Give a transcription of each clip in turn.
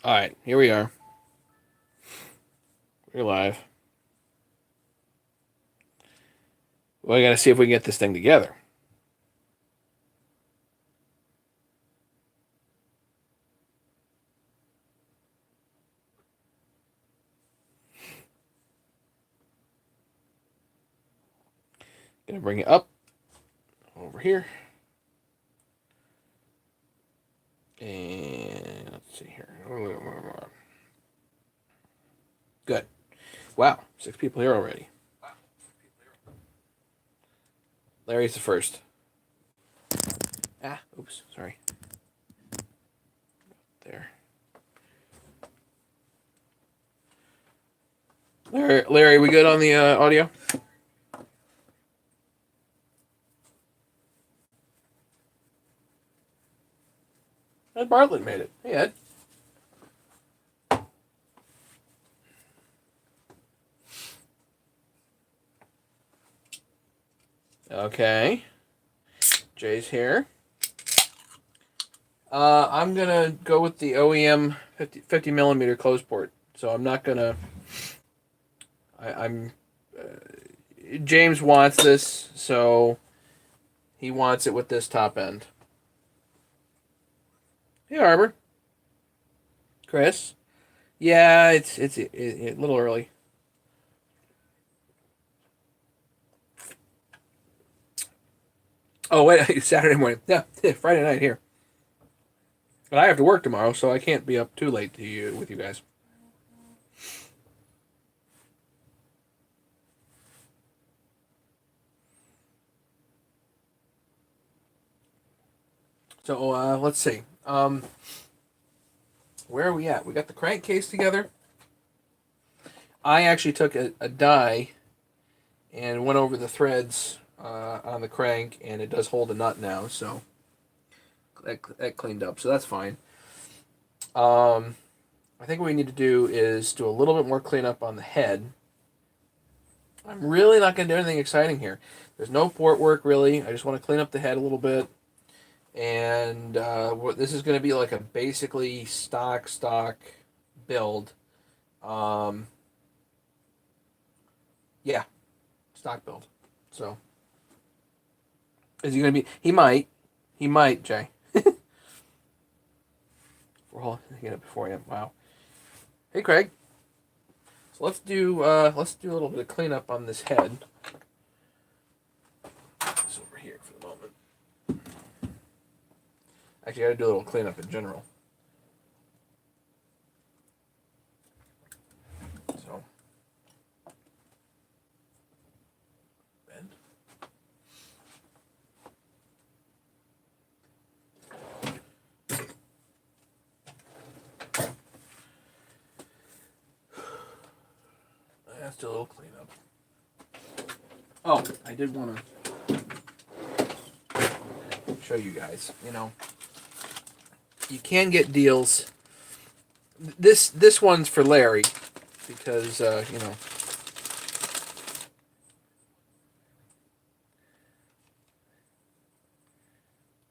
All right, here we are. We're live. Well, I got to see if we can get this thing together. Gonna bring it up over here. And let's see here. Good. Wow, 6 people here already. Larry's the first. Oops, sorry. There. Larry, we good on the audio? Ed Bartlett made it. Hey, Ed. Okay. Jay's here. I'm gonna go with the OEM 50 millimeter close port. So I'm not gonna. I'm. James wants this, so he wants it with this top end. Hey, Arbor. Chris. Yeah, it's a little early. Oh wait, Saturday morning. Yeah, Friday night here. But I have to work tomorrow, so I can't be up too late to you with you guys. So let's see. Where are we at? We got the crankcase together. I actually took a die and went over the threads on the crank, and it does hold a nut now, so that cleaned up. So that's fine. I think what we need to do is do a little bit more cleanup on the head. I'm really not going to do anything exciting here. There's no port work really. I just want to clean up the head a little bit. And this is going to be like a basically stock build. Um, yeah, stock build. So is he going to be? He might, Jay. We're all thinking it before him. Wow. Hey, Craig. So let's do a little bit of cleanup on this head. This over here for the moment. Actually, I got to do a little cleanup in general. So bend. Let's do a little cleanup. Oh, I did want to show you guys. You can get deals. This one's for Larry because What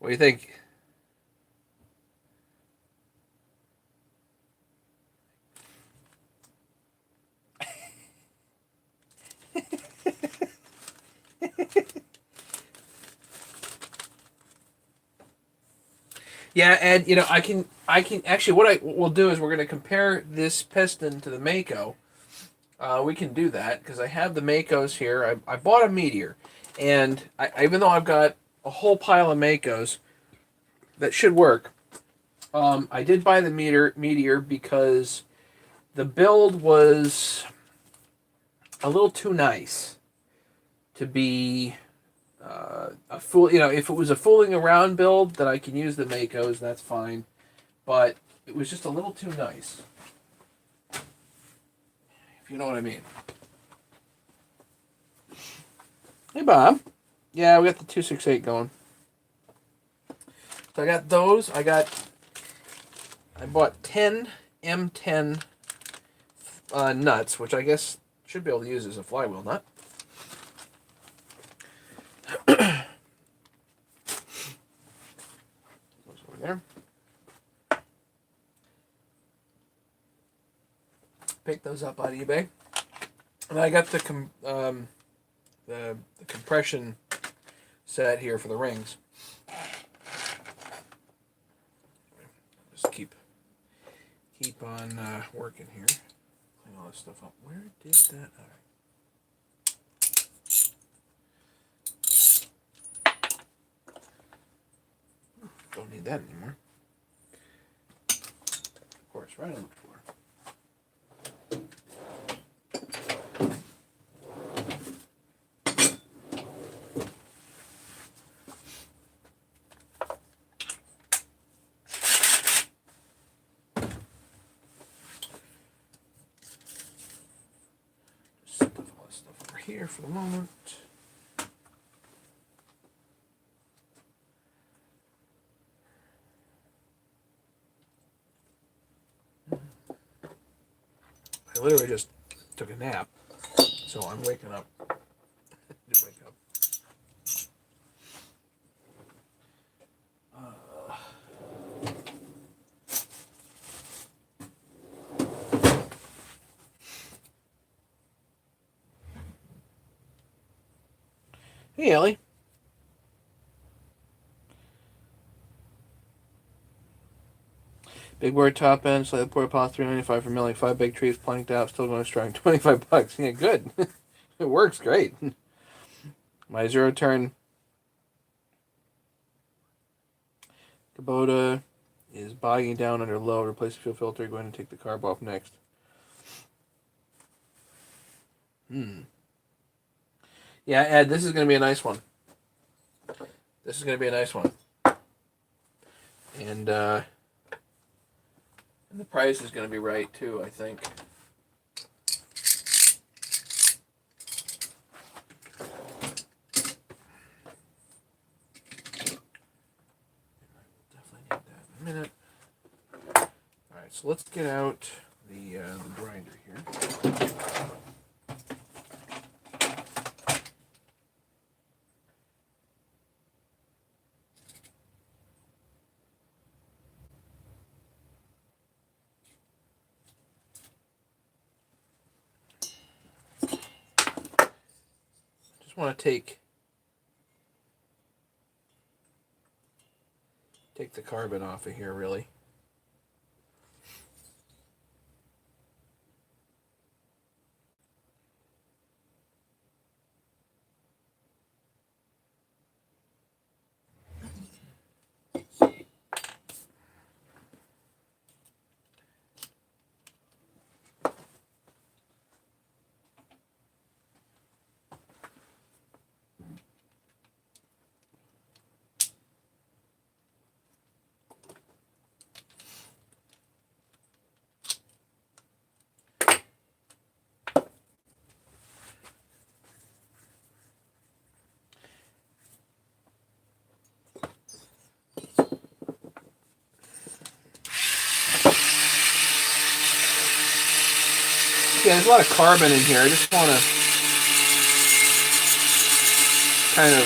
do you think? Yeah, and I can actually what I will do is we're going to compare this piston to the Mako. We can do that because I have the Makos here. I bought a Meteor, and even though I've got a whole pile of Makos that should work, I did buy the Meteor because the build was a little too nice to be a fool. If it was a fooling around build, then I can use the Makos. That's fine, but it was just a little too nice. If you know what I mean. Hey, Bob. Yeah, we got the 268 going. So I got those. I bought 10 M10 nuts, which I guess should be able to use as a flywheel nut. Those over there. Picked those up on eBay. And I got the compression set here for the rings. Just keep on working here. Clean all this stuff up. Where did that? All right. Don't need that anymore. Of course, right on the floor. Just stuff all this stuff over here for the moment. I literally just took a nap, so I'm waking up. Did wake up. Hey, Ellie. Big board top end, slightly port pot, $3.95 for milling. 5 big trees planked out, still going strong. $25. Yeah, good. It works great. My 0-turn Kubota is bogging down under low. Replace the fuel filter. Going to take the carb off next. Yeah, Ed, this is going to be a nice one. This is going to be a nice one. And the price is going to be right, too, I think. Definitely need that in a minute. All right, so let's get out the grinder here. Just want to take the carbon off of here, really. Yeah, there's a lot of carbon in here. I just want to kind of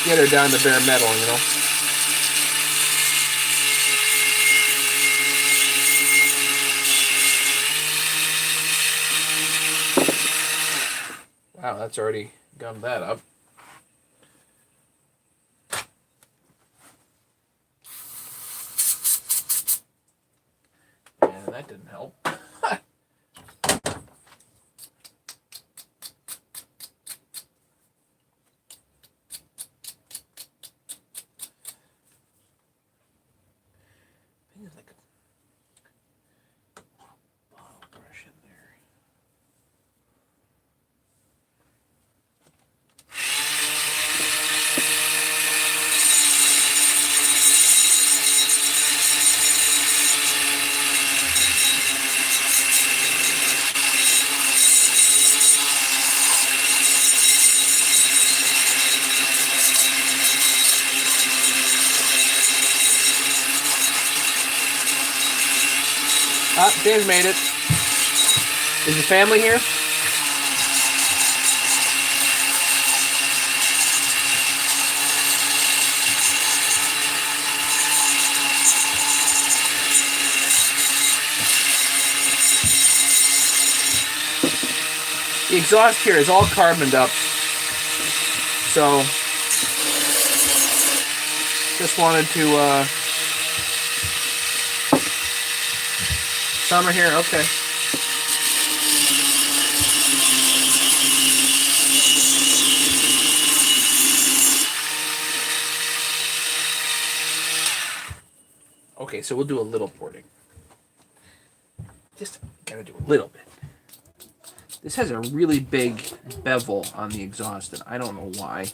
get her down to bare metal, you know. Wow, that's already gummed that up. And that didn't help. James made it. Is the family here? The exhaust here is all carboned up, so just wanted to summer here, okay. Okay, so we'll do a little porting. Just gotta do a little bit. This has a really big bevel on the exhaust, and I don't know why.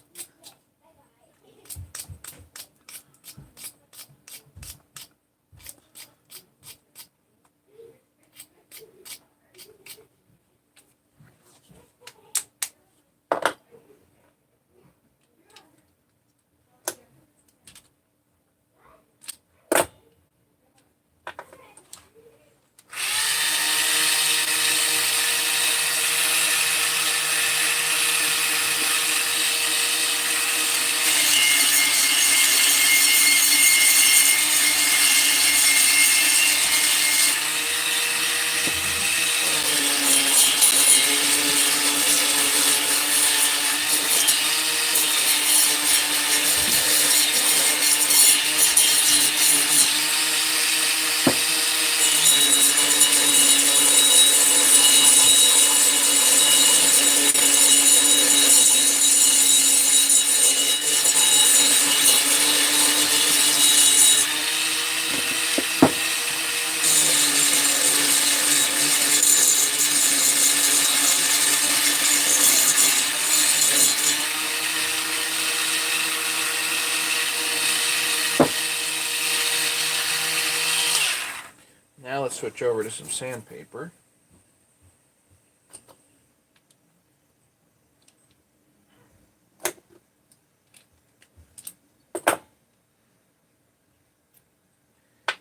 Now let's switch over to some sandpaper.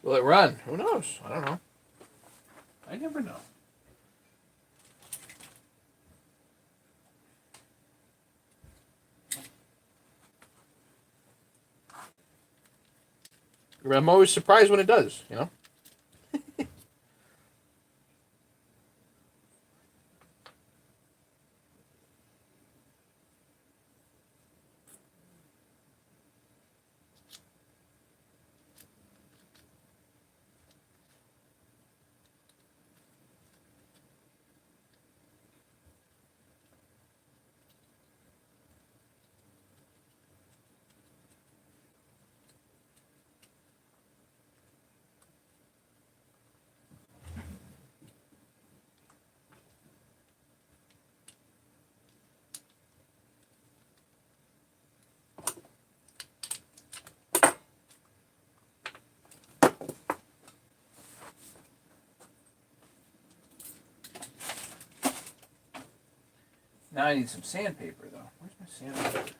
Will it run? Who knows? I don't know. I never know. I'm always surprised when it does, you know? Now I need some sandpaper, though. Where's my sandpaper?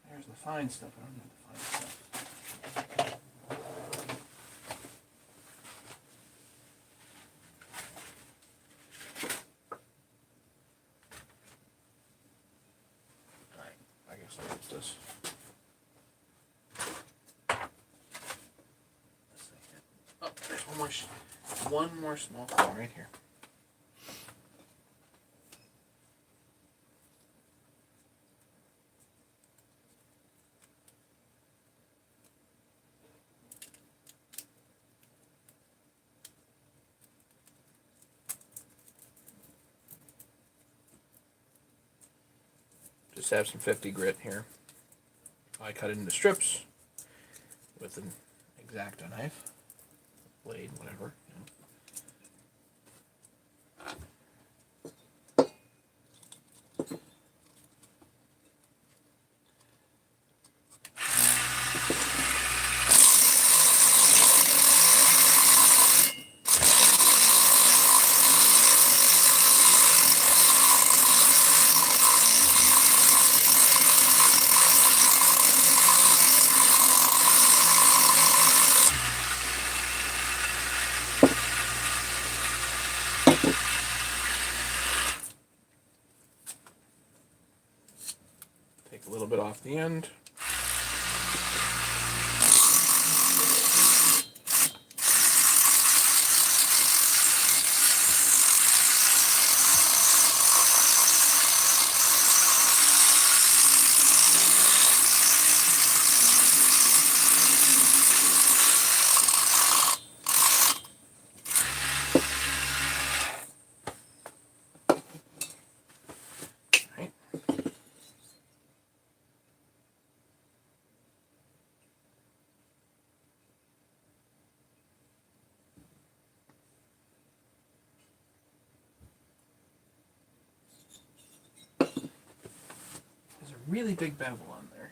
There's the fine stuff. I don't need the fine stuff. Alright, I guess I'll use this. Oh, there's one more small thing right here. Just have some 50 grit here. I cut it into strips with an X-Acto knife, blade, whatever. You know. Take a little bit off the end. really big bevel on there.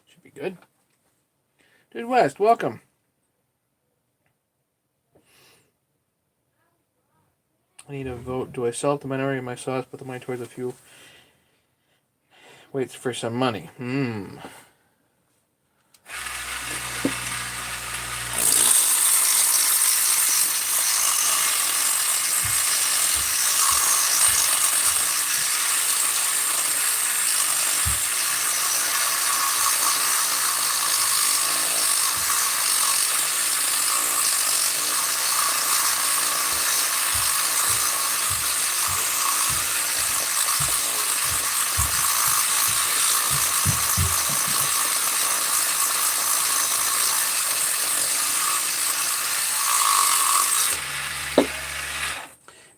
Should be good. Dude West, welcome. I need a vote. Do I sell it to minority of my sauce, put the money towards a few? Waits for some money.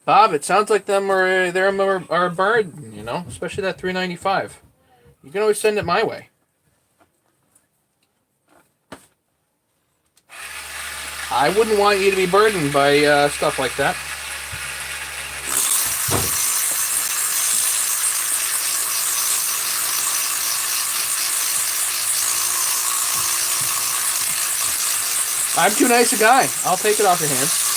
Bob, it sounds like they're a burden, you know, especially that $3.95. You can always send it my way. I wouldn't want you to be burdened by stuff like that. I'm too nice a guy. I'll take it off your hands.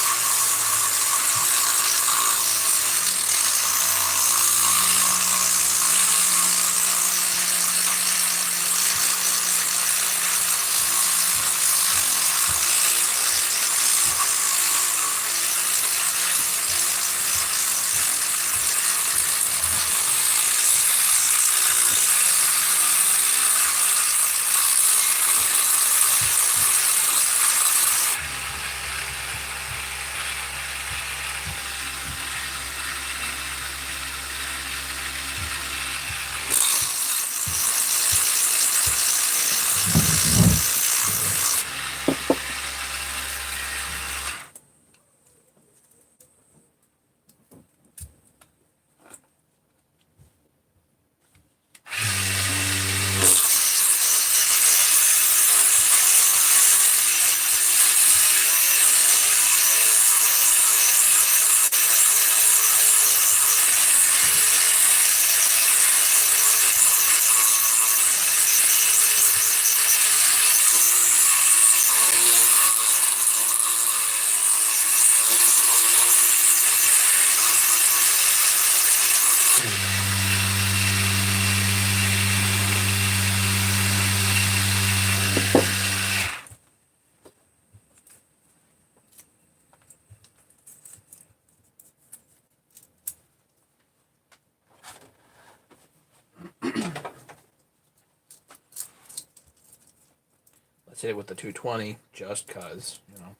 hit it with the 220 just cause, you know.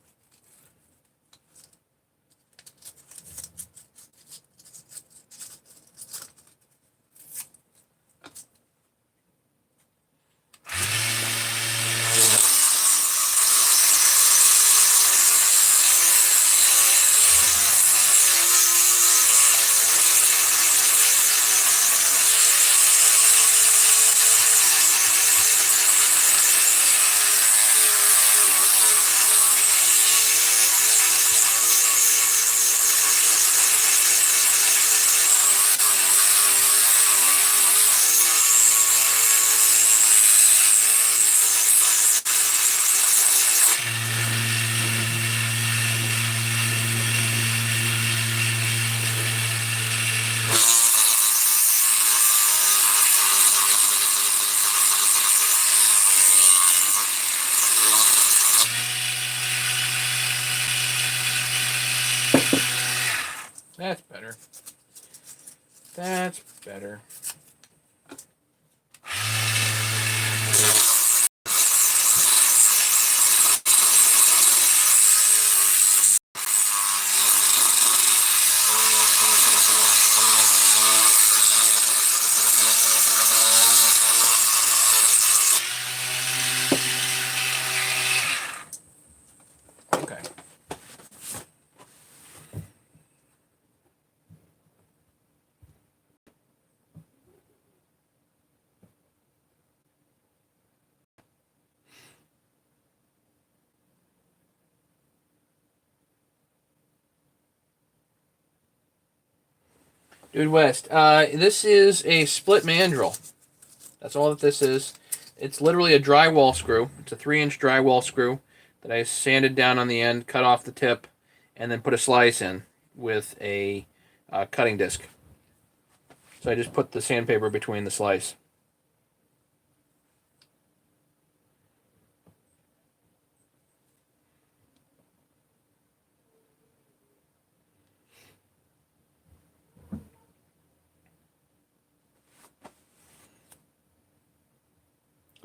That's better. That's better. Okay. Dude West, this is a split mandrel. That's all that this is. It's literally a drywall screw. It's a 3-inch drywall screw that I sanded down on the end, cut off the tip, and then put a slice in with a cutting disc. So I just put the sandpaper between the slice.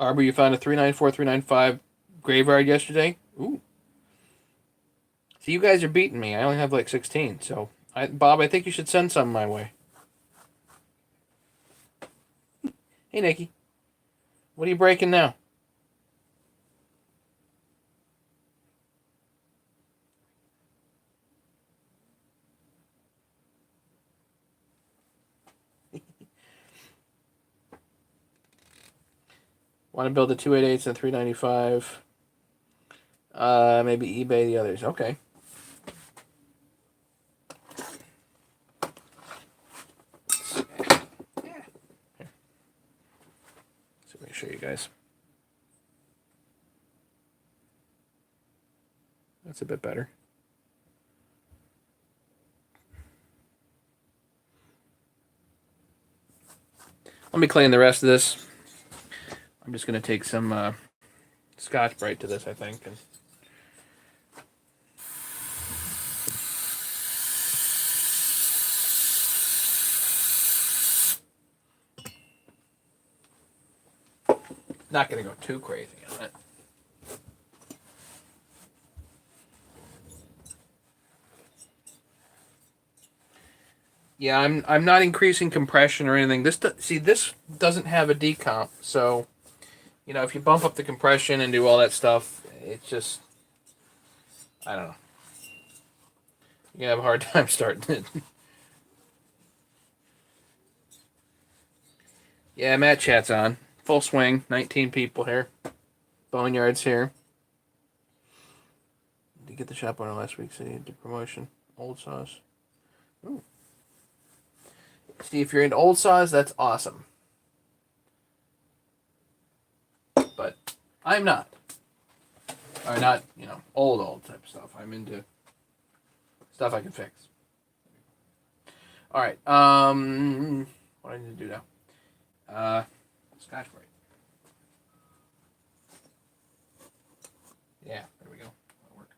Arbor, you found a 394, 395 graveyard yesterday? Ooh. See, you guys are beating me. I only have like 16. So, Bob, I think you should send some my way. Hey, Nikki. What are you breaking now? Want to build the 288s and 395. Maybe eBay the others. Okay. So let me show you guys. That's a bit better. Let me clean the rest of this. I'm just going to take some Scotch-Brite to this, I think. And not going to go too crazy on it. Yeah, I'm not increasing compression or anything. This doesn't have a decomp, so you know if you bump up the compression and do all that stuff, it's just I don't know. You have a hard time starting it. Yeah, Matt chat's on full swing. 19 people here. Boneyard's here. Did get the shop owner last week, so he did promotion. Old sauce. Ooh. See, if you're into old saws, that's awesome. But I'm not. Or not, you know, old type stuff. I'm into stuff I can fix. All right. What do I need to do now? Scotch-Brite. Yeah, there we go. That'll work.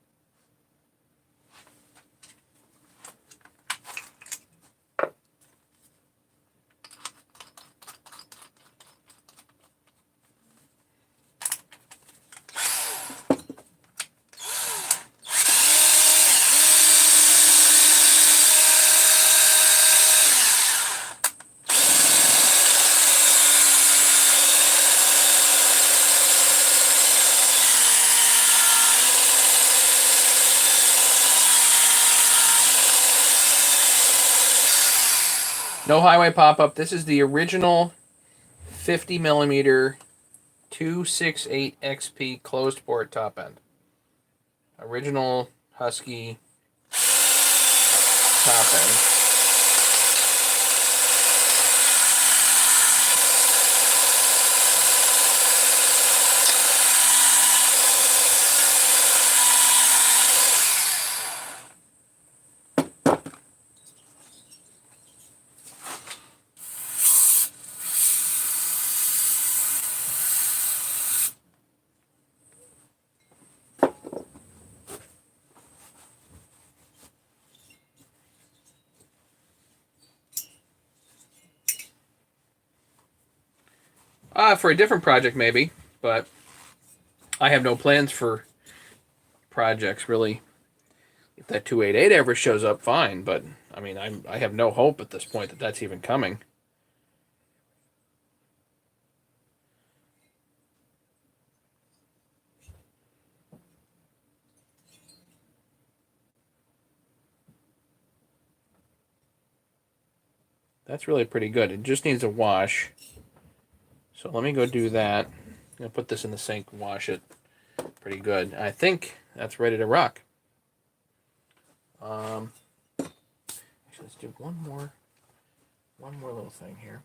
No highway pop-up. This is the original 50 millimeter 268 XP closed port top end. Original Husky top end. For a different project, maybe, but I have no plans for projects really. If that 288 ever shows up, fine, but I mean, I have no hope at this point that that's even coming. That's really pretty good. It just needs a wash. So let me go do that. I'm going to put this in the sink and wash it pretty good. I think that's ready to rock. Actually, let's do one more little thing here.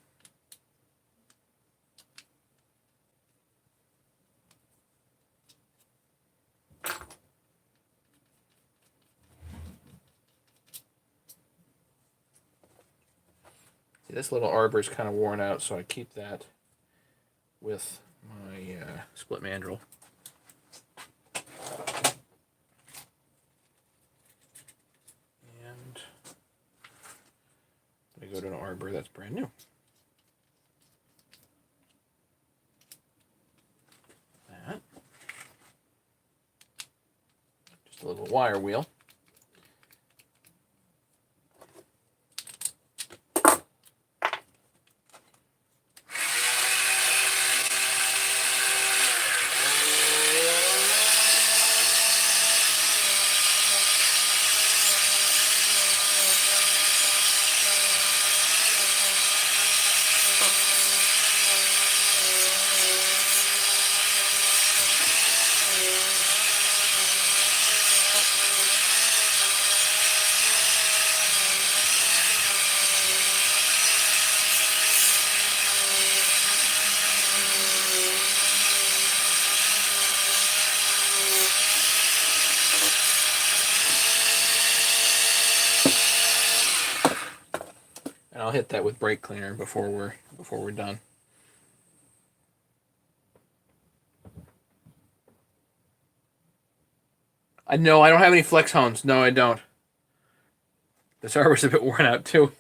See, this little arbor is kind of worn out, so I keep that with my split mandrel. And let me go to an arbor that's brand new. That. Just a little wire wheel. And I'll hit that with brake cleaner before we're done. No, I don't have any flex hones. No, I don't. This arbor's a bit worn out too.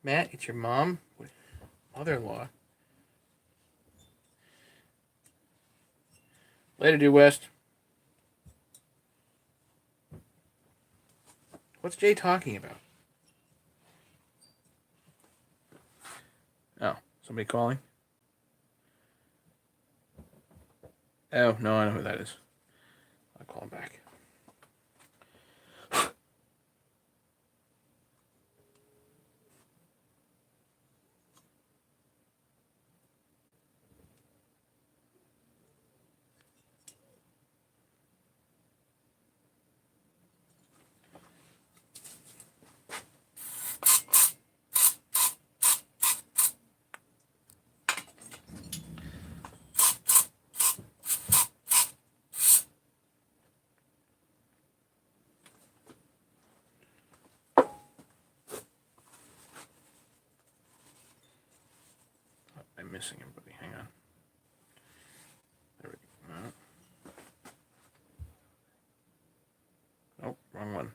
Matt, it's your mom, mother-in-law. Later, Due West. What's Jay talking about? Oh, somebody calling? Oh, no, I know who that is. I'll call him back. I'm missing everybody. Hang on. There we go. Oh, wrong one.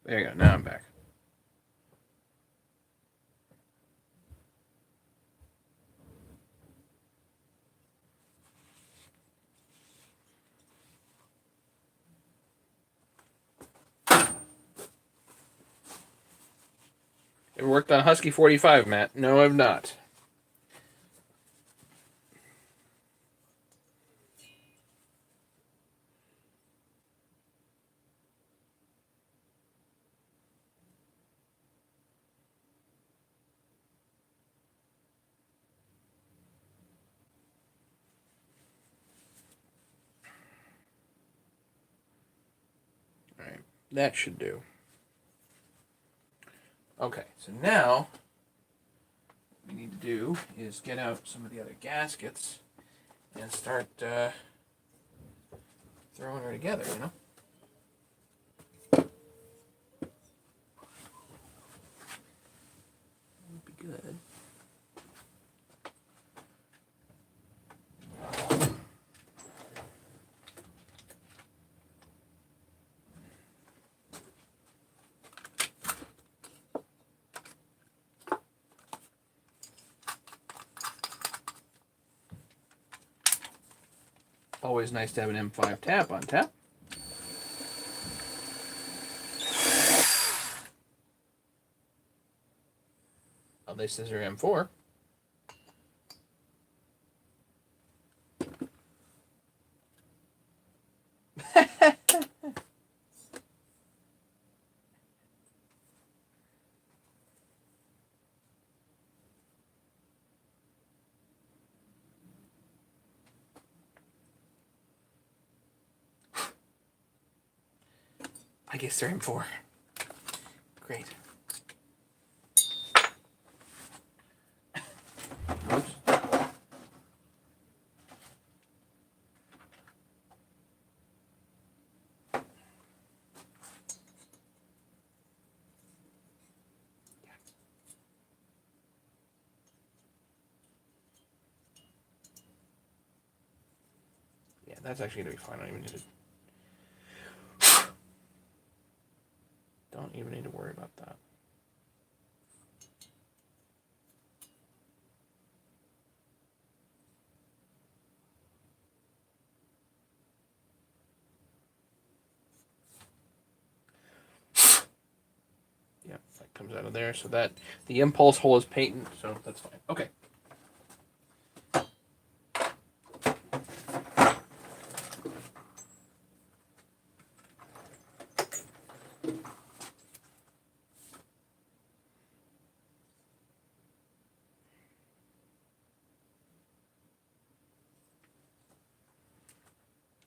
There you go. Now I'm back. Ever worked on Husky 45, Matt? No, I've not. All right, that should do. Okay, so now what we need to do is get out some of the other gaskets and start throwing her together, you know? Would be good. Always nice to have an M5 tap on tap. Oh, this is her M4. I guess they're M4. Great. Oops. Yeah, that's actually gonna be fine. I don't even need to worry about that. Yeah, that comes out of there. So that the impulse hole is patent, so that's fine. Okay.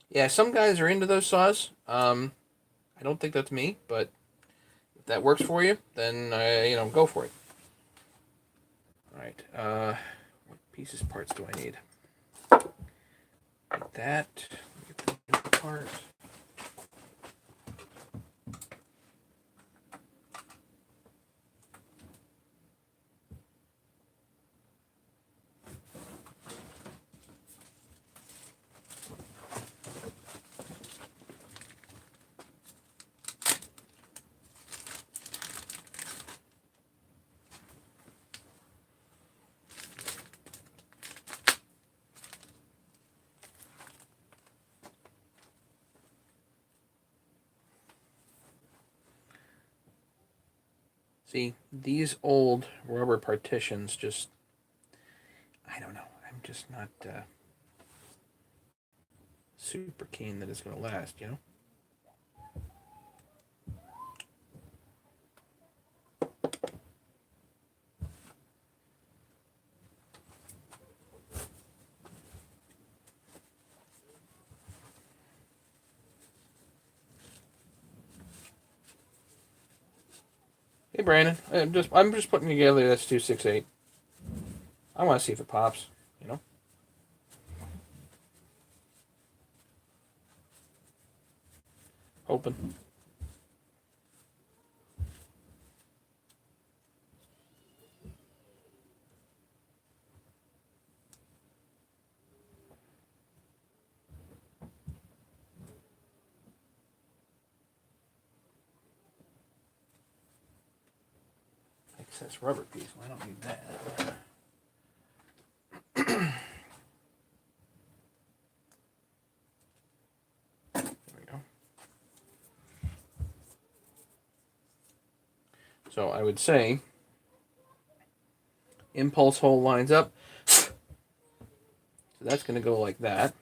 Yeah, some guys are into those saws. I don't think that's me, but if that works for you, then go for it. All right. What pieces parts do I need? Like that. Get the new part. See, these old rubber partitions just, I don't know. I'm just not super keen that it's going to last, you know? Hey Brandon, I'm just putting together this 268. I want to see if it pops, you know? Hoping. Excess rubber piece. Well, I don't need that. There we go. So I would say impulse hole lines up. So that's going to go like that.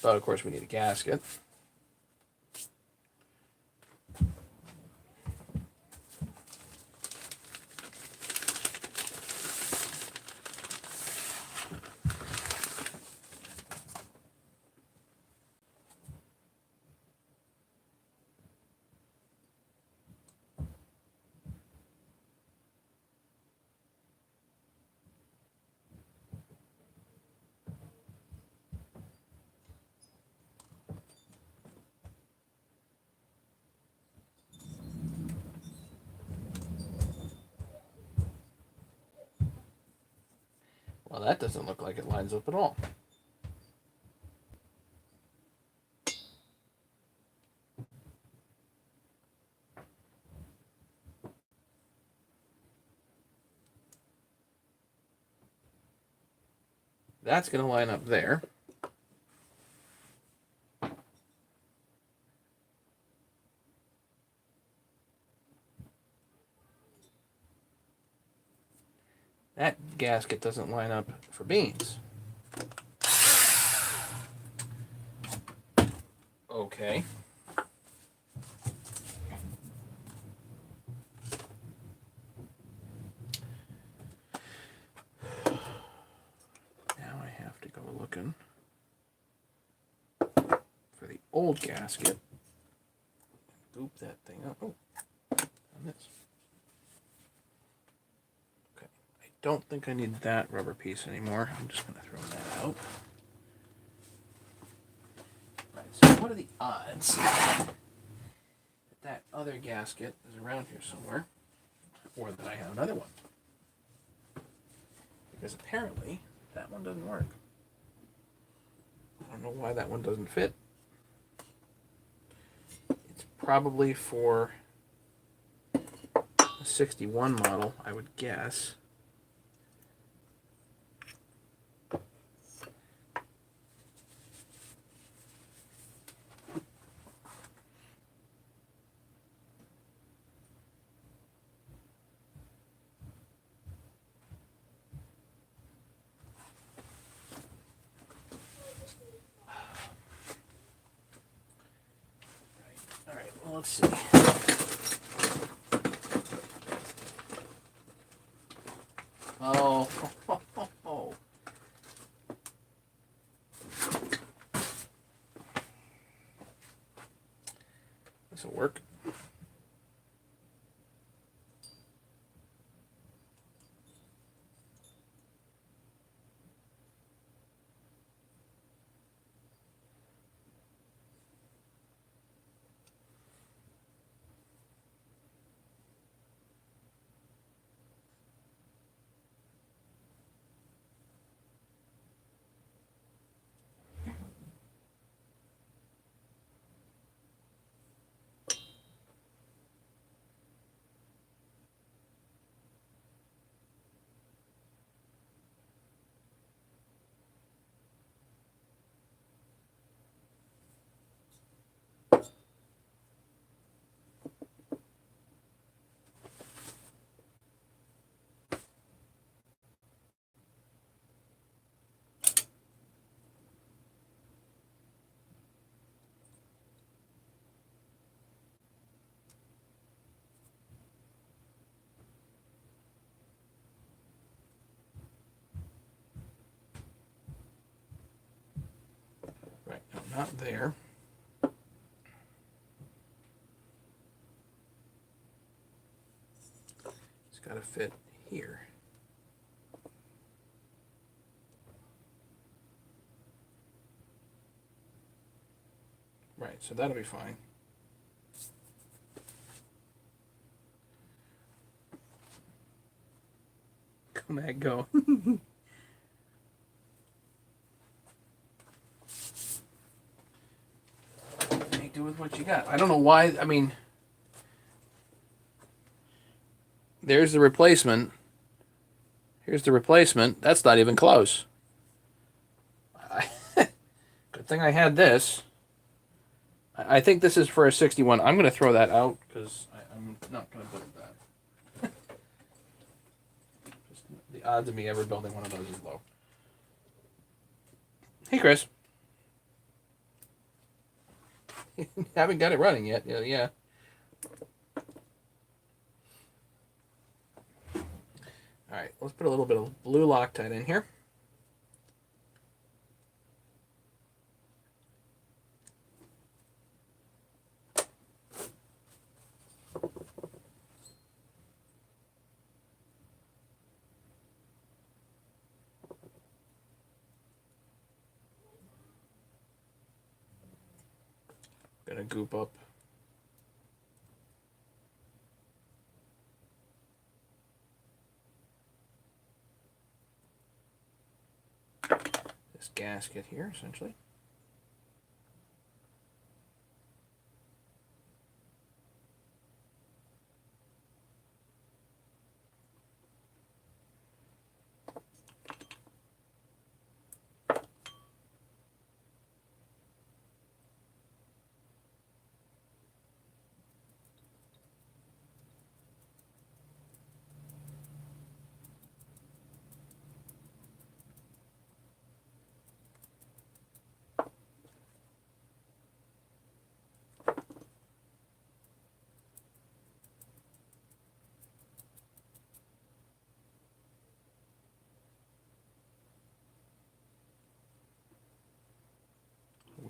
But of course we need a gasket. Well, that doesn't look like it lines up at all. That's going to line up there. That gasket doesn't line up for beans. Okay. Now I have to go looking for the old gasket. Goop that thing up. Oh, on this. Okay. I don't think I need that rubber piece anymore. I'm just going to throw that out. Right, so what are the odds that that other gasket is around here somewhere, or that I have another one? Because apparently that one doesn't work. I don't know why that one doesn't fit. It's probably for a 61 model, I would guess. All right, well, let's see. Oh, this will work. not there. It's got to fit here. Right, so that'll be fine. Come at go. Make do with what you got. I don't know why. I mean, there's the replacement. Here's the replacement. That's not even close. Good thing I had this. I think this is for a 61. I'm going to throw that out because I'm not going to build that. Just the odds of me ever building one of those is low. Hey, Chris. Haven't got it running yet. Yeah. All right, let's put a little bit of blue Loctite in here. Gonna goop up this gasket here, essentially.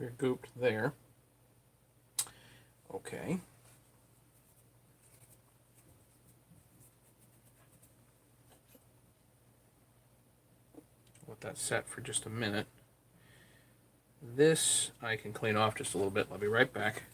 We're gooped there. Okay. Let that set for just a minute. This I can clean off just a little bit. I'll be right back.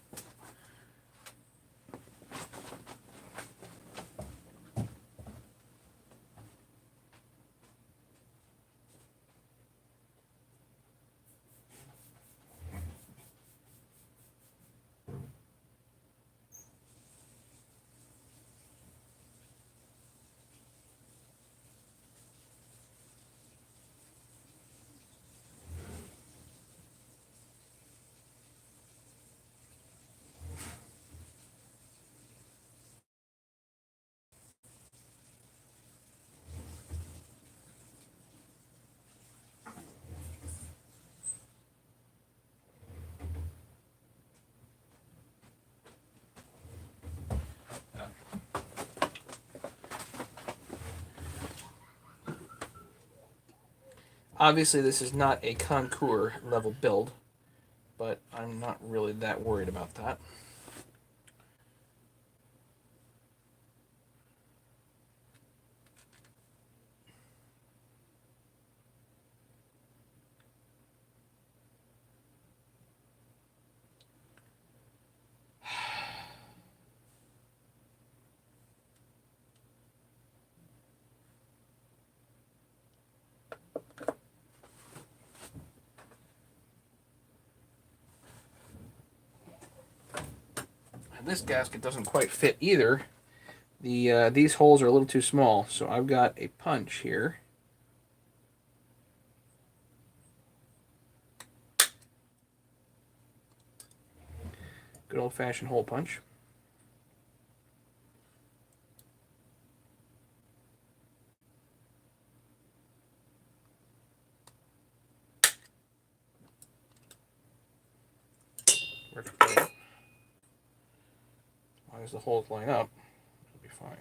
Obviously, this is not a concours level build, but I'm not really that worried about that. This gasket doesn't quite fit either. These holes are a little too small, so I've got a punch here. Good old-fashioned hole punch. Works great. As long as the holes line up, it'll be fine.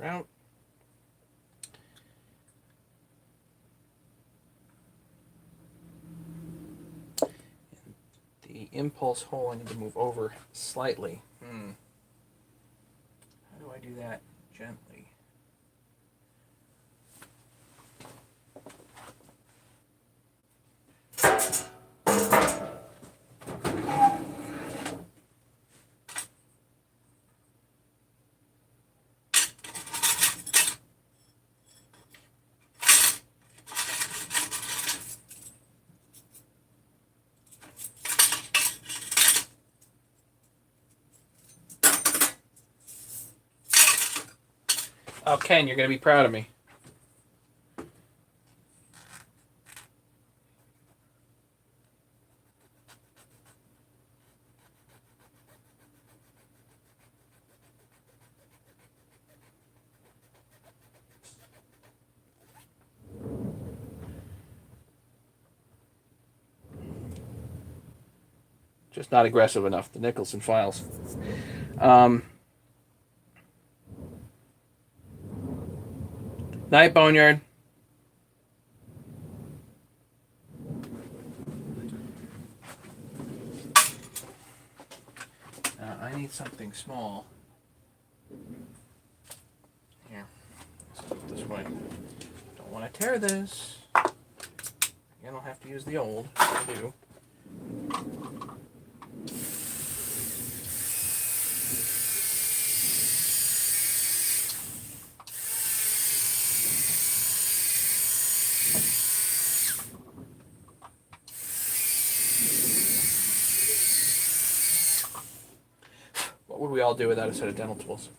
Out. The impulse hole I need to move over slightly. How do I do that gently? Oh, Ken, you're going to be proud of me. Just not aggressive enough. The Nicholson Files. Night, Boneyard. I need something small. Here. Let's do it this way. Don't want to tear this. Again, I'll have to use the old. I do. What would we all do without a set of dental tools?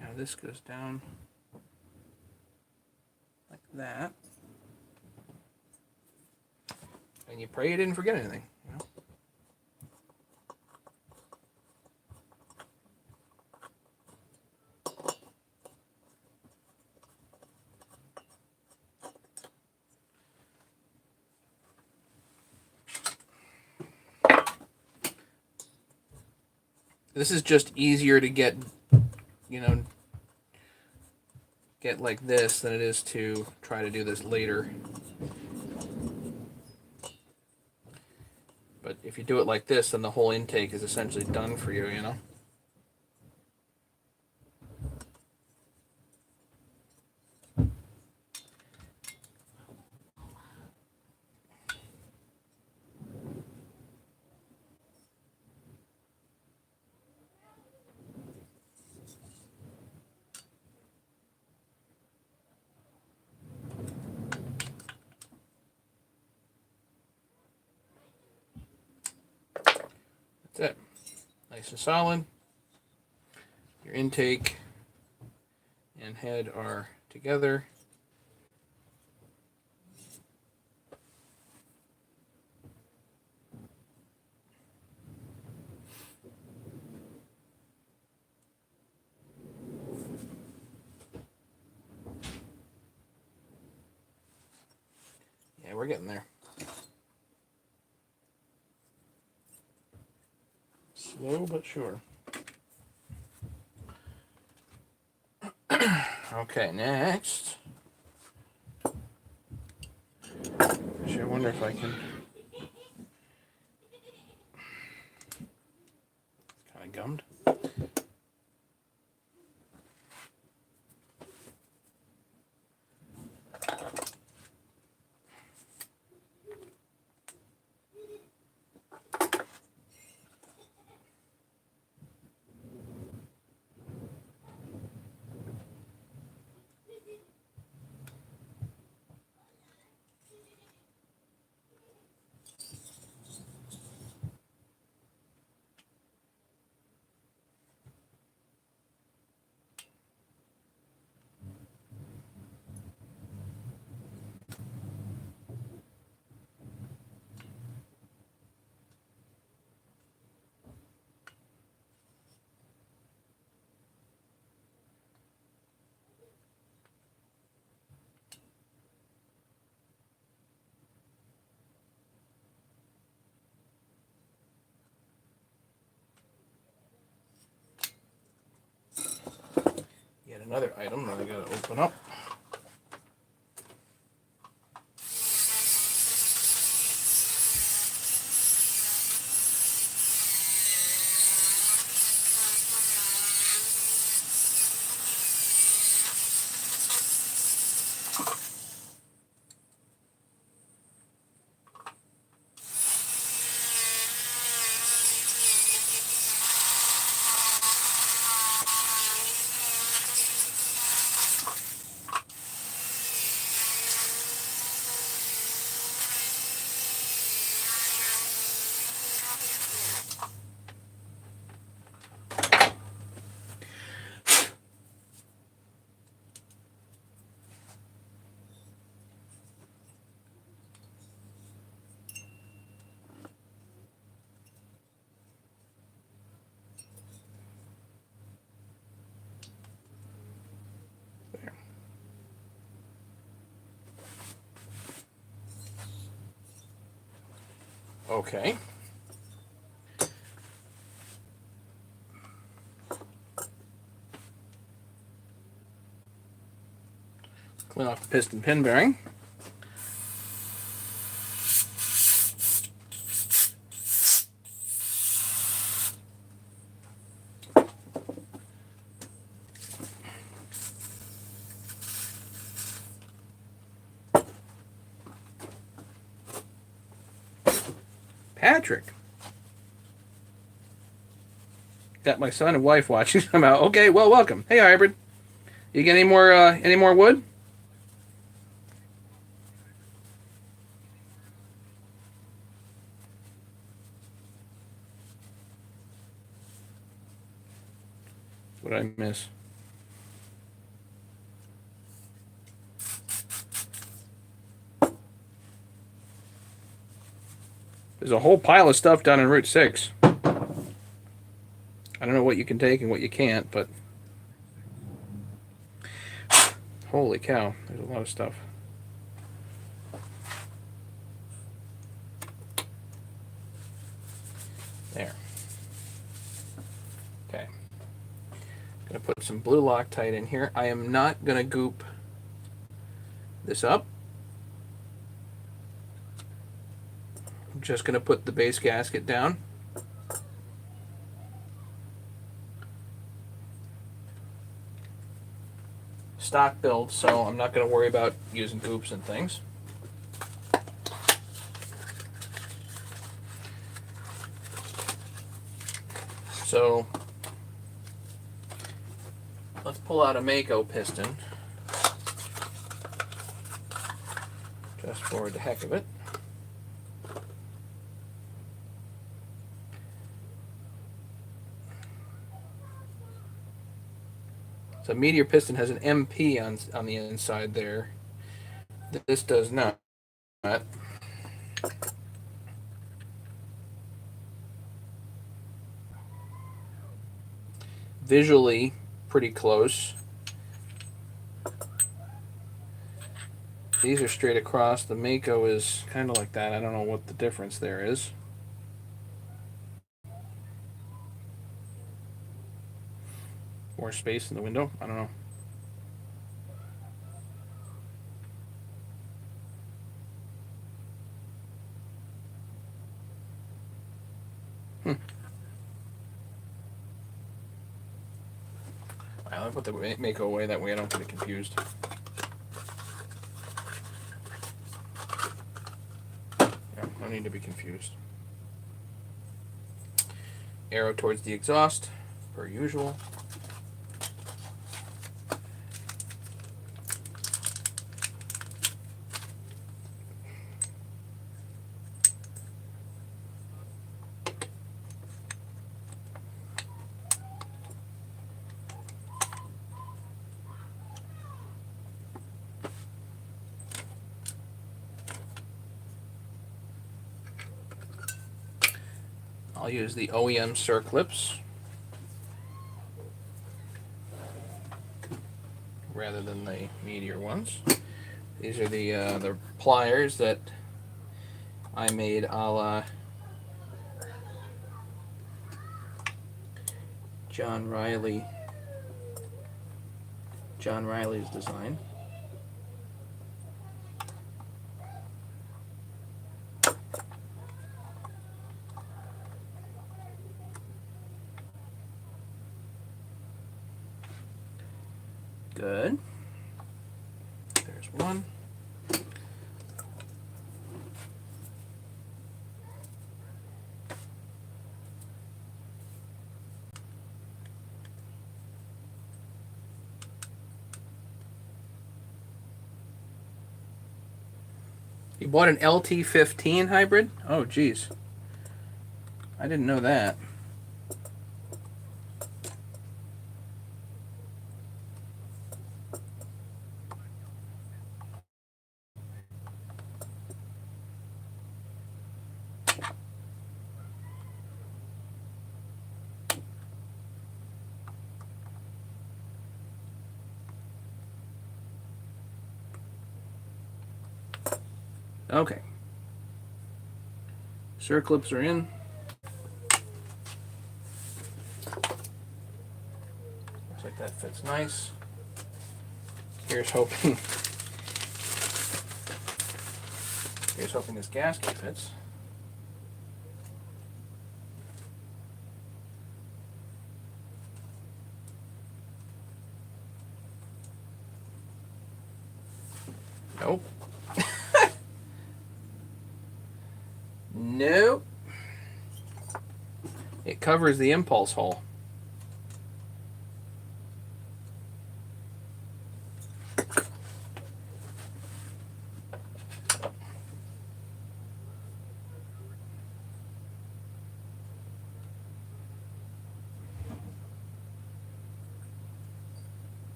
Now this goes down like that. And you pray you didn't forget anything, you know? This is just easier to get, you know, get like this than it is to try to do this later. But if you do it like this, then the whole intake is essentially done for you, you know? That's it. Nice and solid. Your intake and head are together. Yeah, we're getting there. Slow but sure. Okay, next wonder if I can. Kind of gummed. Yet another item that I gotta open up. Okay. Clean off the piston pin bearing. Patrick. Got my son and wife watching somehow. Okay, well, welcome. Hey, hybrid. You get any more wood? What did I miss? There's a whole pile of stuff down in Route 6. I don't know what you can take and what you can't, but holy cow, there's a lot of stuff. There. Okay. Gonna put some blue Loctite in here. I am not gonna goop this up. I'm just gonna put the base gasket down. Stock build, so I'm not gonna worry about using goops and things. So let's pull out a Mako piston, just for the heck of it. So Meteor piston has an MP on the inside there. This does not. Visually pretty close. These are straight across. The Mako is kind of like that. I don't know what the difference there is. More space in the window? I don't know. I'll put the Mako away, that way I don't get it confused. Yeah, no need to be confused. Arrow towards the exhaust, per usual. I'll use the OEM circlips rather than the Meteor ones. These are the pliers that I made a la John Riley's design. Good. There's one. You bought an LT15 hybrid? Oh, geez. I didn't know that. Okay. Circlips are in. Looks like that fits nice. Here's hoping. Here's hoping this gasket fits. Nope. Nope. It covers the impulse hole.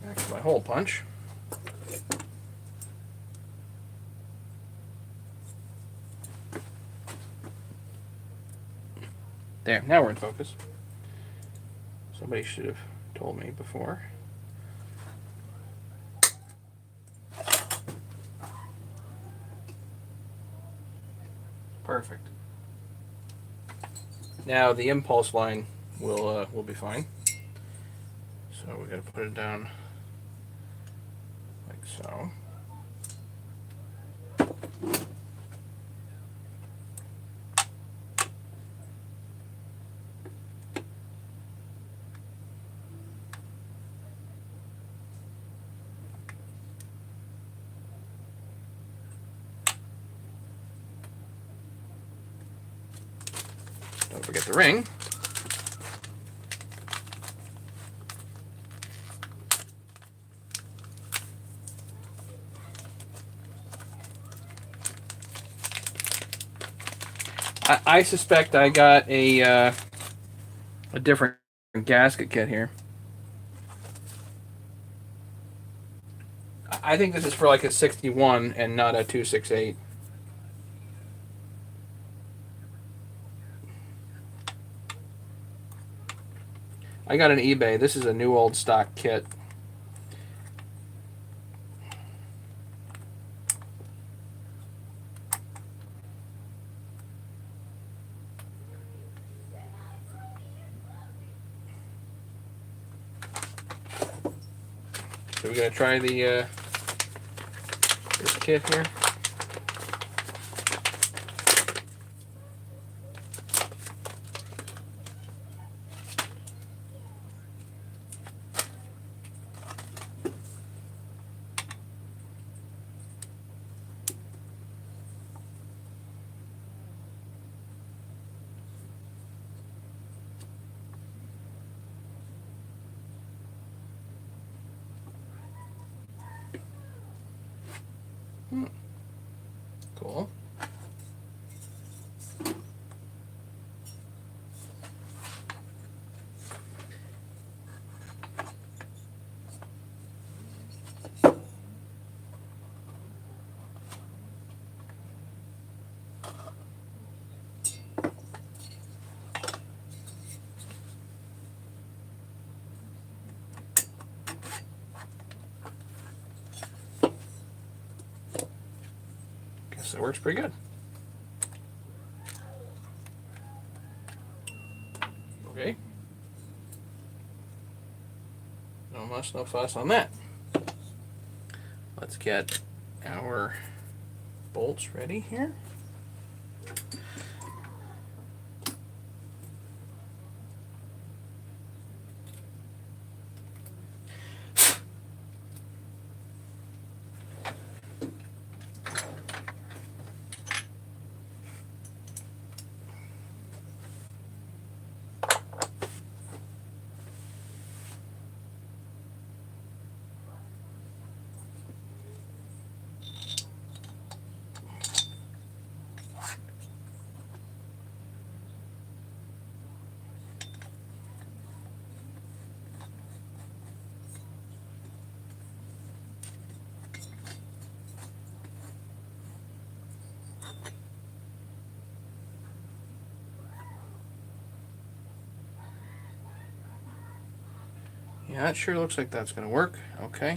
That's my hole punch. There, now we're in focus. Somebody should have told me before. Perfect. Now the impulse line will be fine. So we got to put it down like so. Don't forget the ring. I suspect I got a different gasket kit here. I think this is for like a 61 and not a 268. I got an eBay. This is a new old stock kit. So we're gonna try the this kit here. Cool. Guess that works pretty good. Okay. No muss, no fuss on that. Let's get our bolts ready here. Yeah, it sure looks like that's going to work. Okay.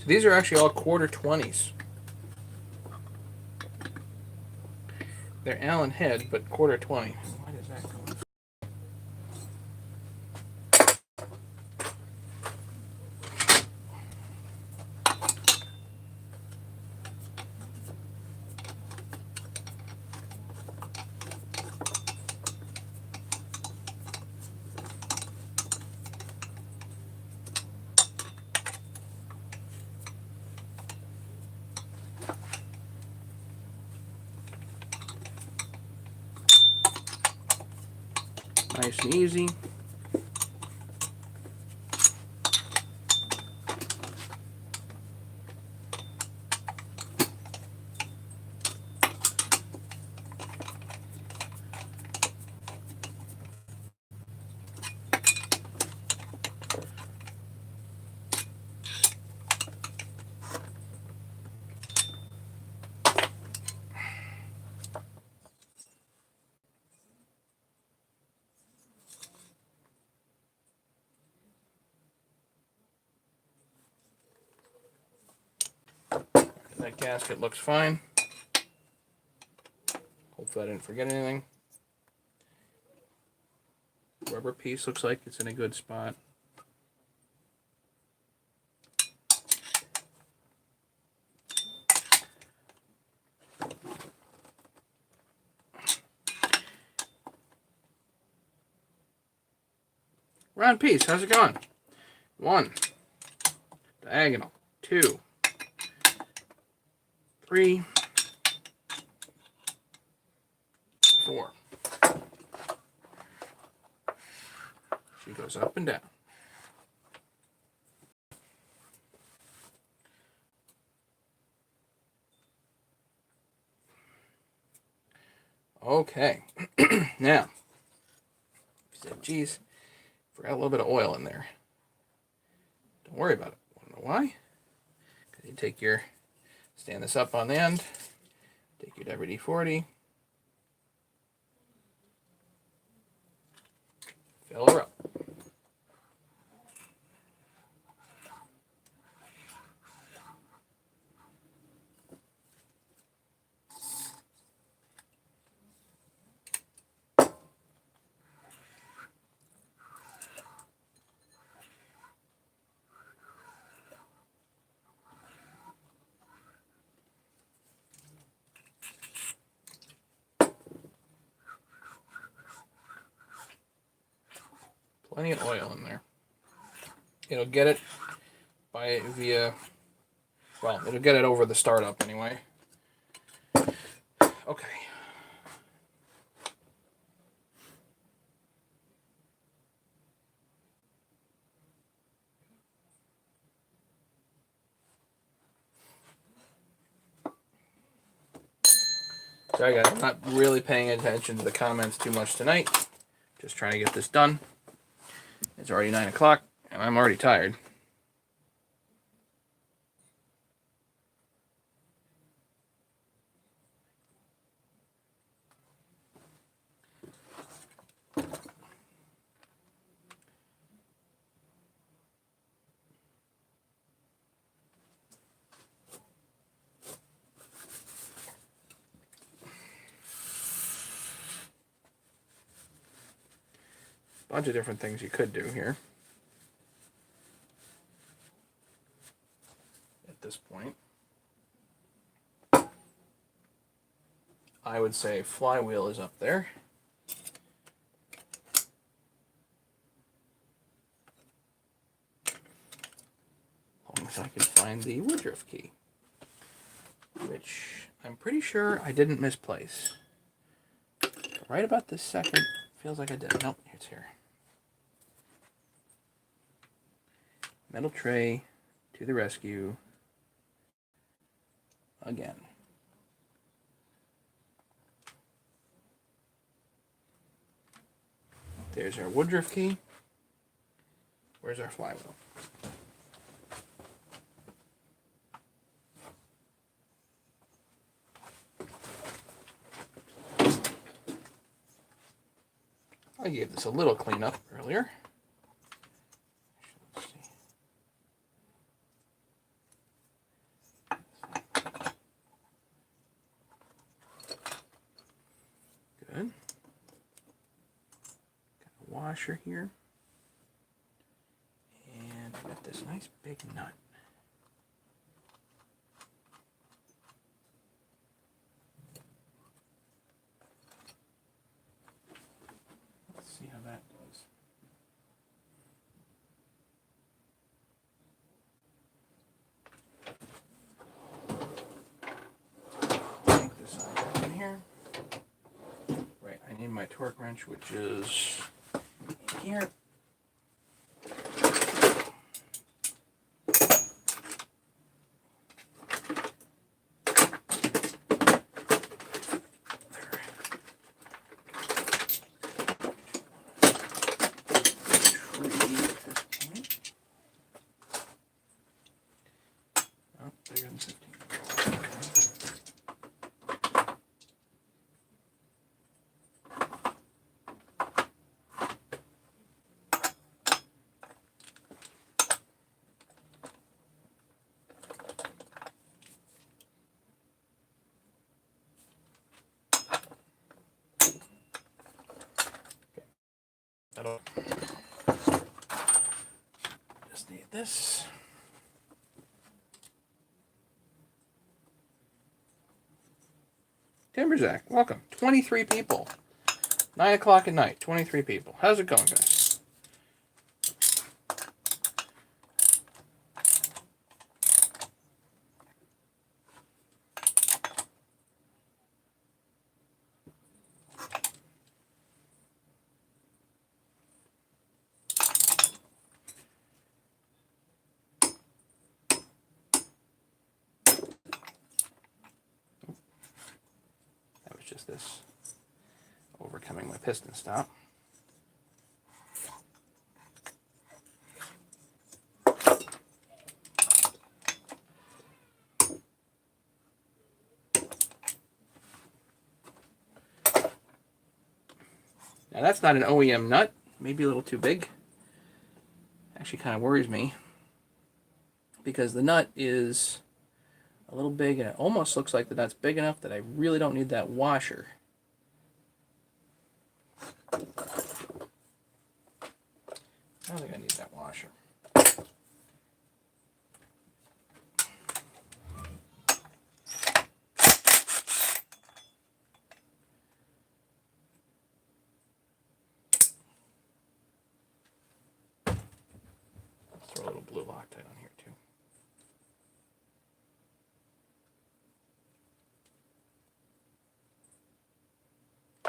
These are actually all quarter 20s. They're Allen head, but quarter 20. Why does that go? Nice and easy. That gasket looks fine. Hopefully I didn't forget anything. Rubber piece looks like it's in a good spot. Round piece, how's it going? 1. Diagonal. 2. 3. 4. She goes up and down. Okay. Now, you said, geez, forgot a little bit of oil in there. Don't worry about it. Want to know why? Because you take your, stand this up on the end, take your WD-40, fill her up. Plenty of oil in there. It'll get it via, well, it'll get it over the startup anyway. Okay. Sorry guys, I'm not really paying attention to the comments too much tonight. Just trying to get this done. It's already 9 o'clock, and I'm already tired. Bunch of different things you could do here. At this point, I would say flywheel is up there. As long as I can find the Woodruff key, which I'm pretty sure I didn't misplace. Right about this second, feels like I did. Nope, it's here. Metal tray to the rescue again. There's our Woodruff key. Where's our flywheel? I gave this a little cleanup earlier. Good. Got a washer here. And I got this nice big nut. Let's see how that goes. Take this back in here. Right, I need my torque wrench, which is here. Just need this. Timberzack, welcome. 23 people. 9 o'clock at night. 23 people. How's it going, guys? is this overcoming my piston stop. Now that's not an OEM nut, maybe a little too big. Actually kind of worries me because the nut is a little big and it almost looks like the nut's big enough that I really don't need that washer. I don't think I need that washer. Let's throw a little blue Loctite on here too.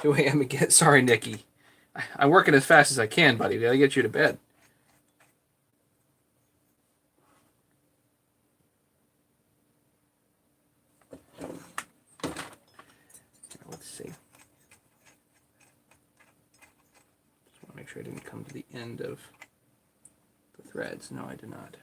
2 a.m. again. Sorry, Nikki. I'm working as fast as I can, buddy. Gotta get you to bed. Let's see. Just want to make sure I didn't come to the end of the threads. No, I did not.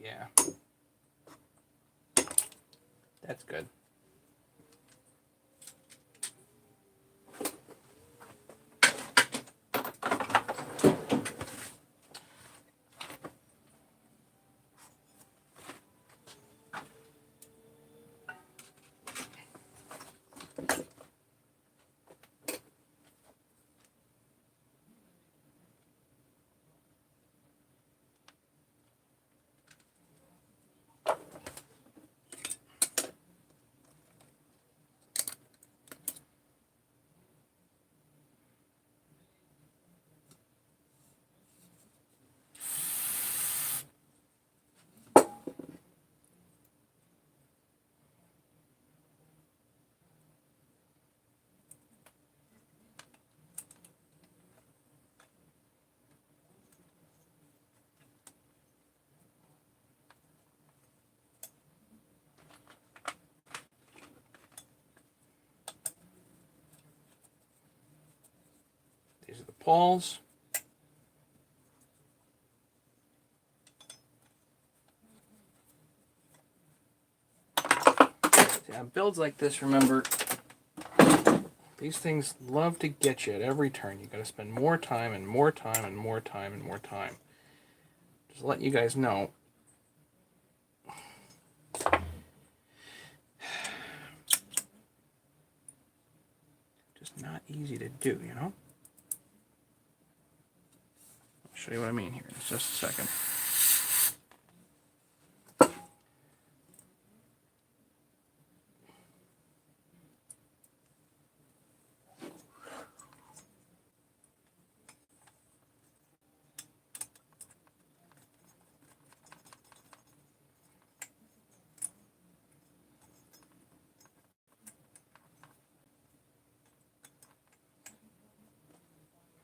Yeah. That's good. These are the pawls. See, on builds like this, remember, these things love to get you at every turn. You got to spend more time and more time and more time and more time. Just let you guys know. Just not easy to do, you know? I'll show you what I mean here in just a second.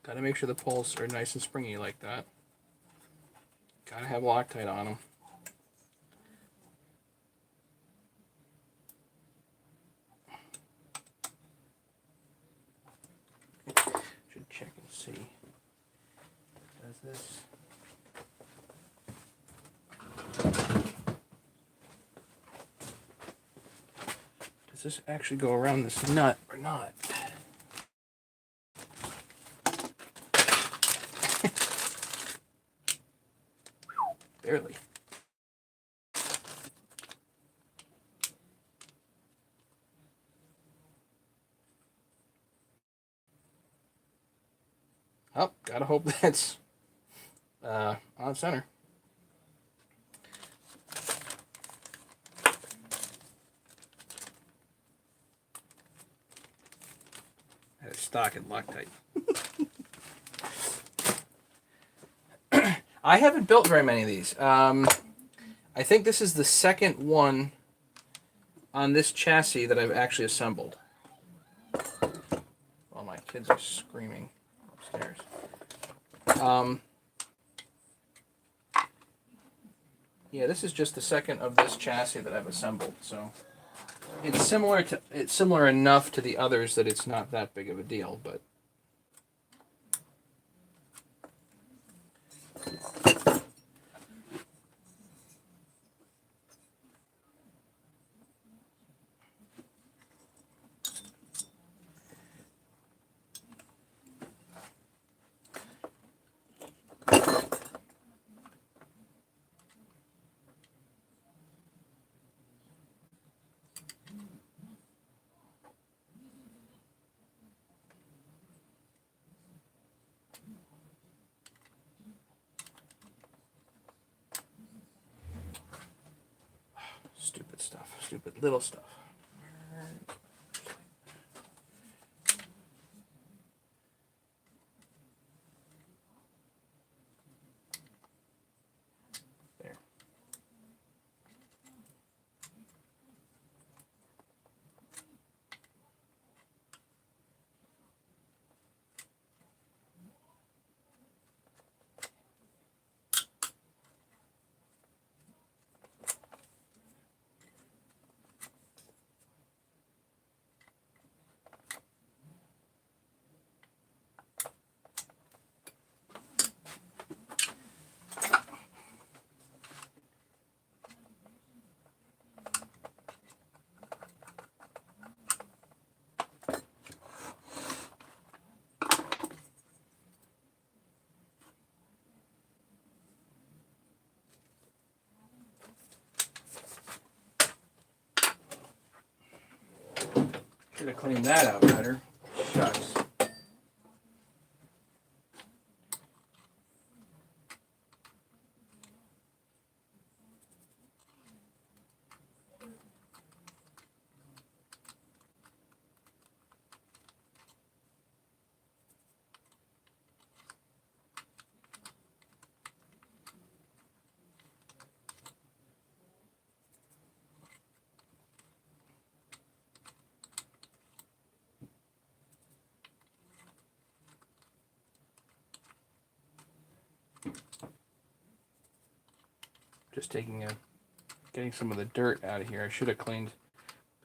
Gotta make sure the poles are nice and springy like that. Gotta have Loctite on them. Should check and see. Does this? Does this actually go around this nut or not? Barely. Oh, gotta hope that's on center. stock in Loctite. I haven't built very many of these. I think this is the second one on this chassis that I've actually assembled. Well, my kids are screaming upstairs. Yeah, this is just the second of this chassis that I've assembled. So it's similar enough to the others that it's not that big of a deal, but. Stupid stuff. Stupid little stuff. There. Should have cleaned that out better. Shucks. Just getting some of the dirt out of here. I should have cleaned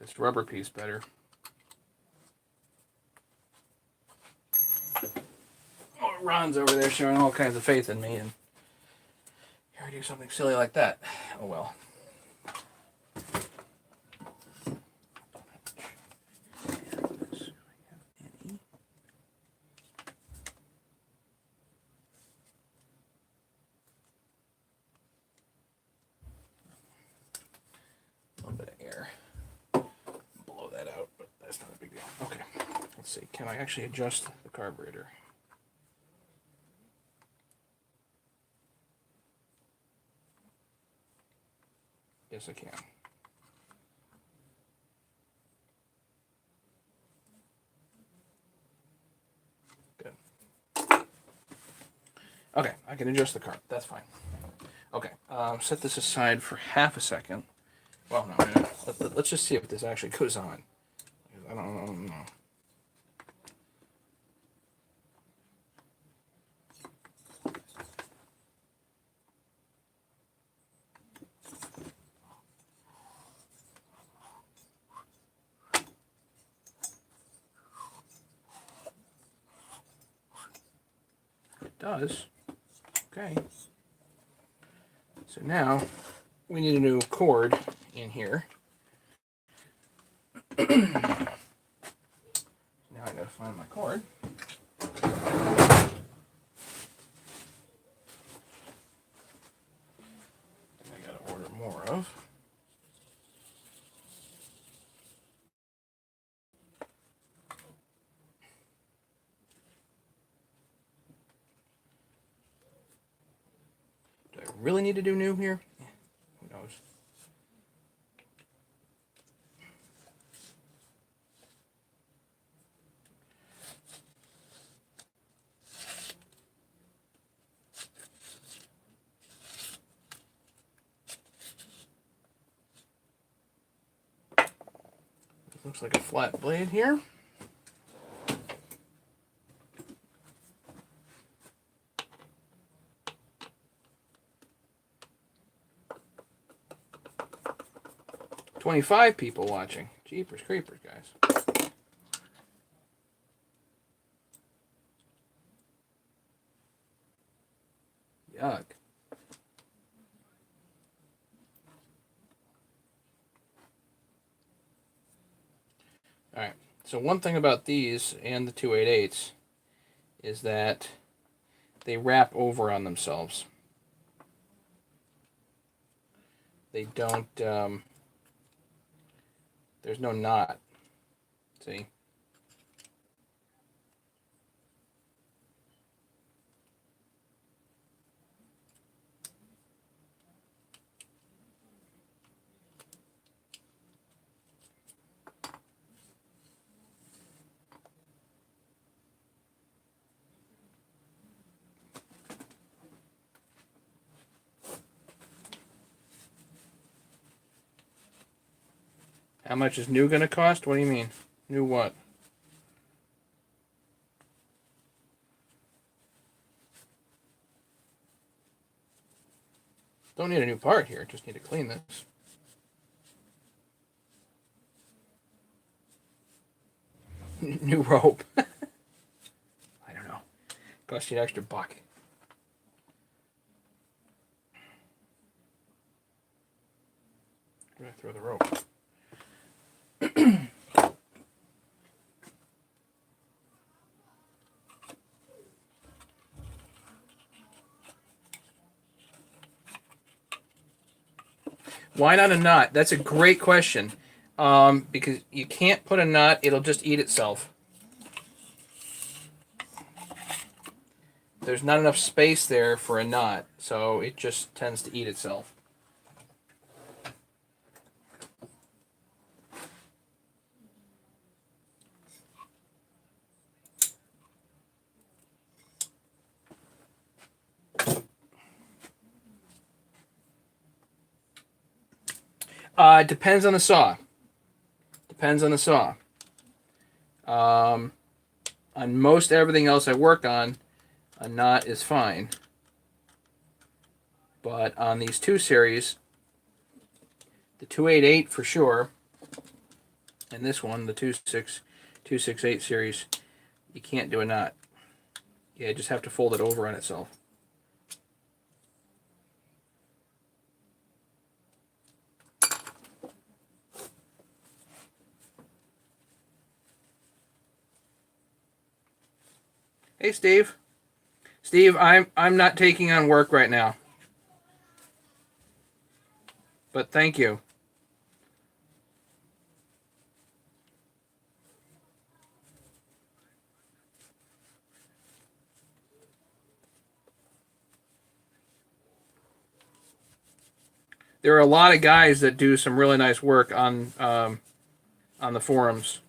this rubber piece better. Oh, Ron's over there showing all kinds of faith in me, and here I do something silly like that. Oh well. See, can I actually adjust the carburetor? Yes, I can. Good. Okay, I can adjust the carb. That's fine. Okay, set this aside for half a second. Well, no, let's just see if this actually goes on. I don't know. Does. Okay. So now we need a new cord in here. Now I gotta find my cord. I gotta order more of. Really need to do new here? Yeah, who knows? Looks like a flat blade here. "25 people watching. Jeepers creepers, guys." Yuck. Alright, so one thing about these and the 288s is that they wrap over on themselves. They don't, there's no knot. See? How much is new gonna cost? What do you mean? New what? Don't need a new part here, just need to clean this. New rope. I don't know. Cost you an extra buck. I'm gonna throw the rope. Why not a knot? That's a great question. Because you can't put a knot, it'll just eat itself. There's not enough space there for a knot, so it just tends to eat itself. Depends on the saw. Depends on the saw. On most everything else I work on, a knot is fine. But on these 2 series, the 288 for sure, and this one, the 268 series, you can't do a knot. You just have to fold it over on itself. Hey, Steve. Steve, I'm not taking on work right now. But thank you. There are a lot of guys that do some really nice work on the forums.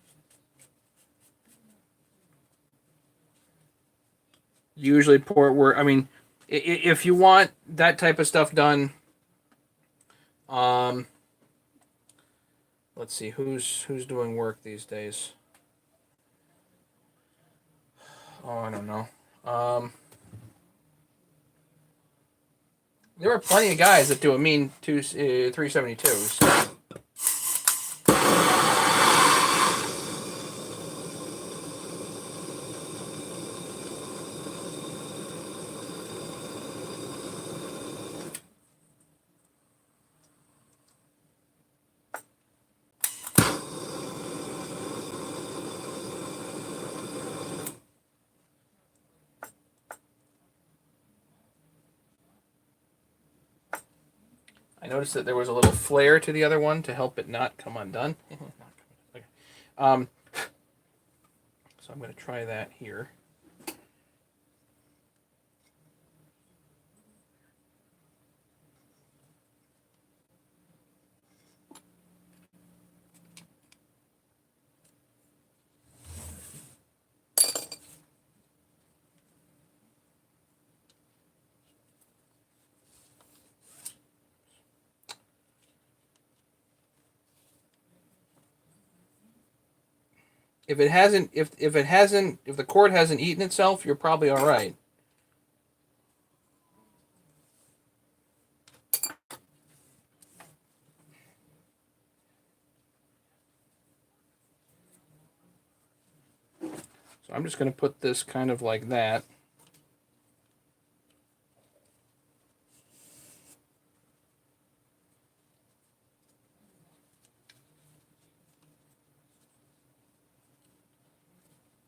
Usually port work. I mean, if you want that type of stuff done, let's see who's doing work these days. Oh, I don't know. There are plenty of guys that do a mean 372s. I noticed that there was a little flare to the other one to help it not come undone. So I'm going to try that here. If it hasn't, if the cord hasn't eaten itself, you're probably all right. So I'm just going to put this kind of like that.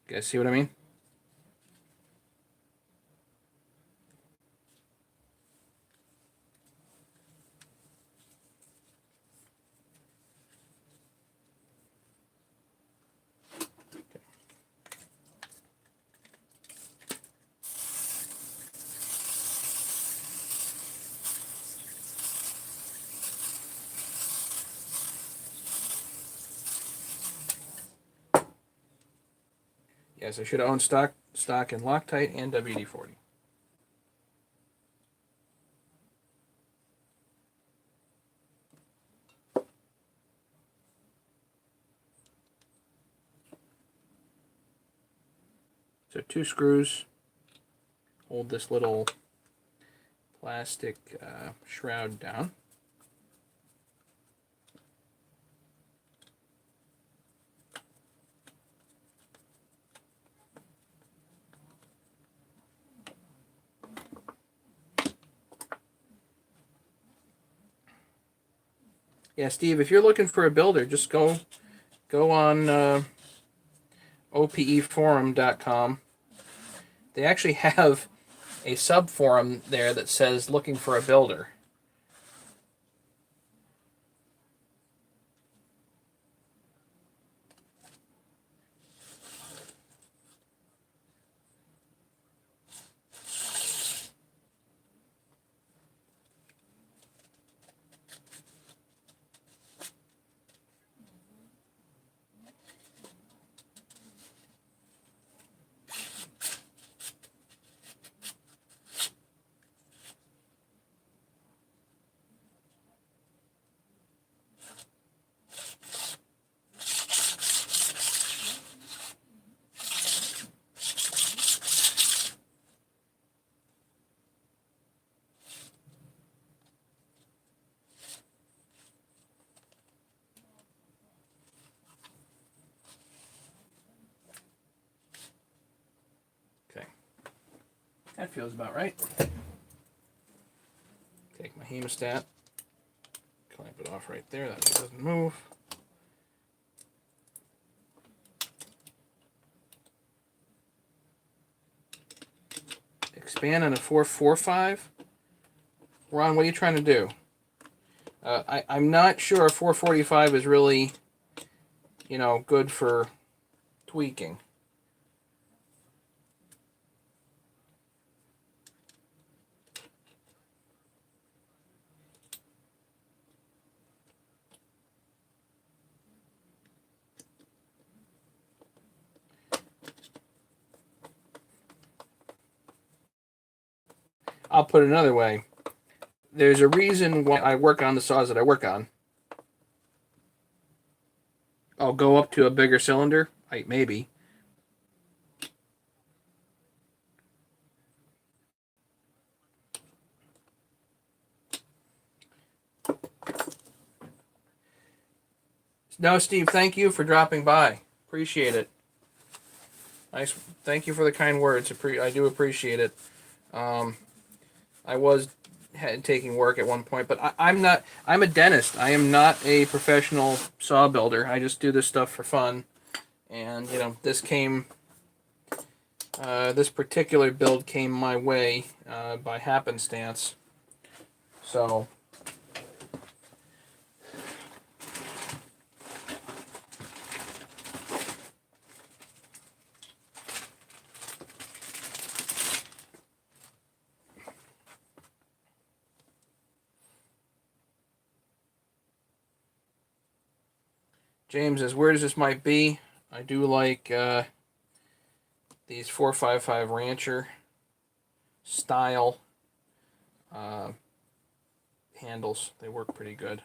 You guys see what I mean? Yes, I should have owned stock in Loctite and WD-40. So 2 screws hold this little plastic shroud down. Yeah, Steve, if you're looking for a builder, just go on opeforum.com. They actually have a sub forum there that says looking for a builder. Okay, that feels about right. Take my hemostat, clamp it off right there, that doesn't move. Expand on a 445. Ron, what are you trying to do? I'm not sure 445 is really, good for tweaking. I'll put it another way. There's a reason why I work on the saws that I work on. I'll go up to a bigger cylinder, maybe. No, Steve, thank you for dropping by. Appreciate it. Nice. Thank you for the kind words. I do appreciate it. I was taking work at one point, but I'm not. I'm a dentist. I am not a professional saw builder. I just do this stuff for fun. And this came. This particular build came my way by happenstance. So. James, as weird as this might be, I do like these 455 Rancher style handles. They work pretty good.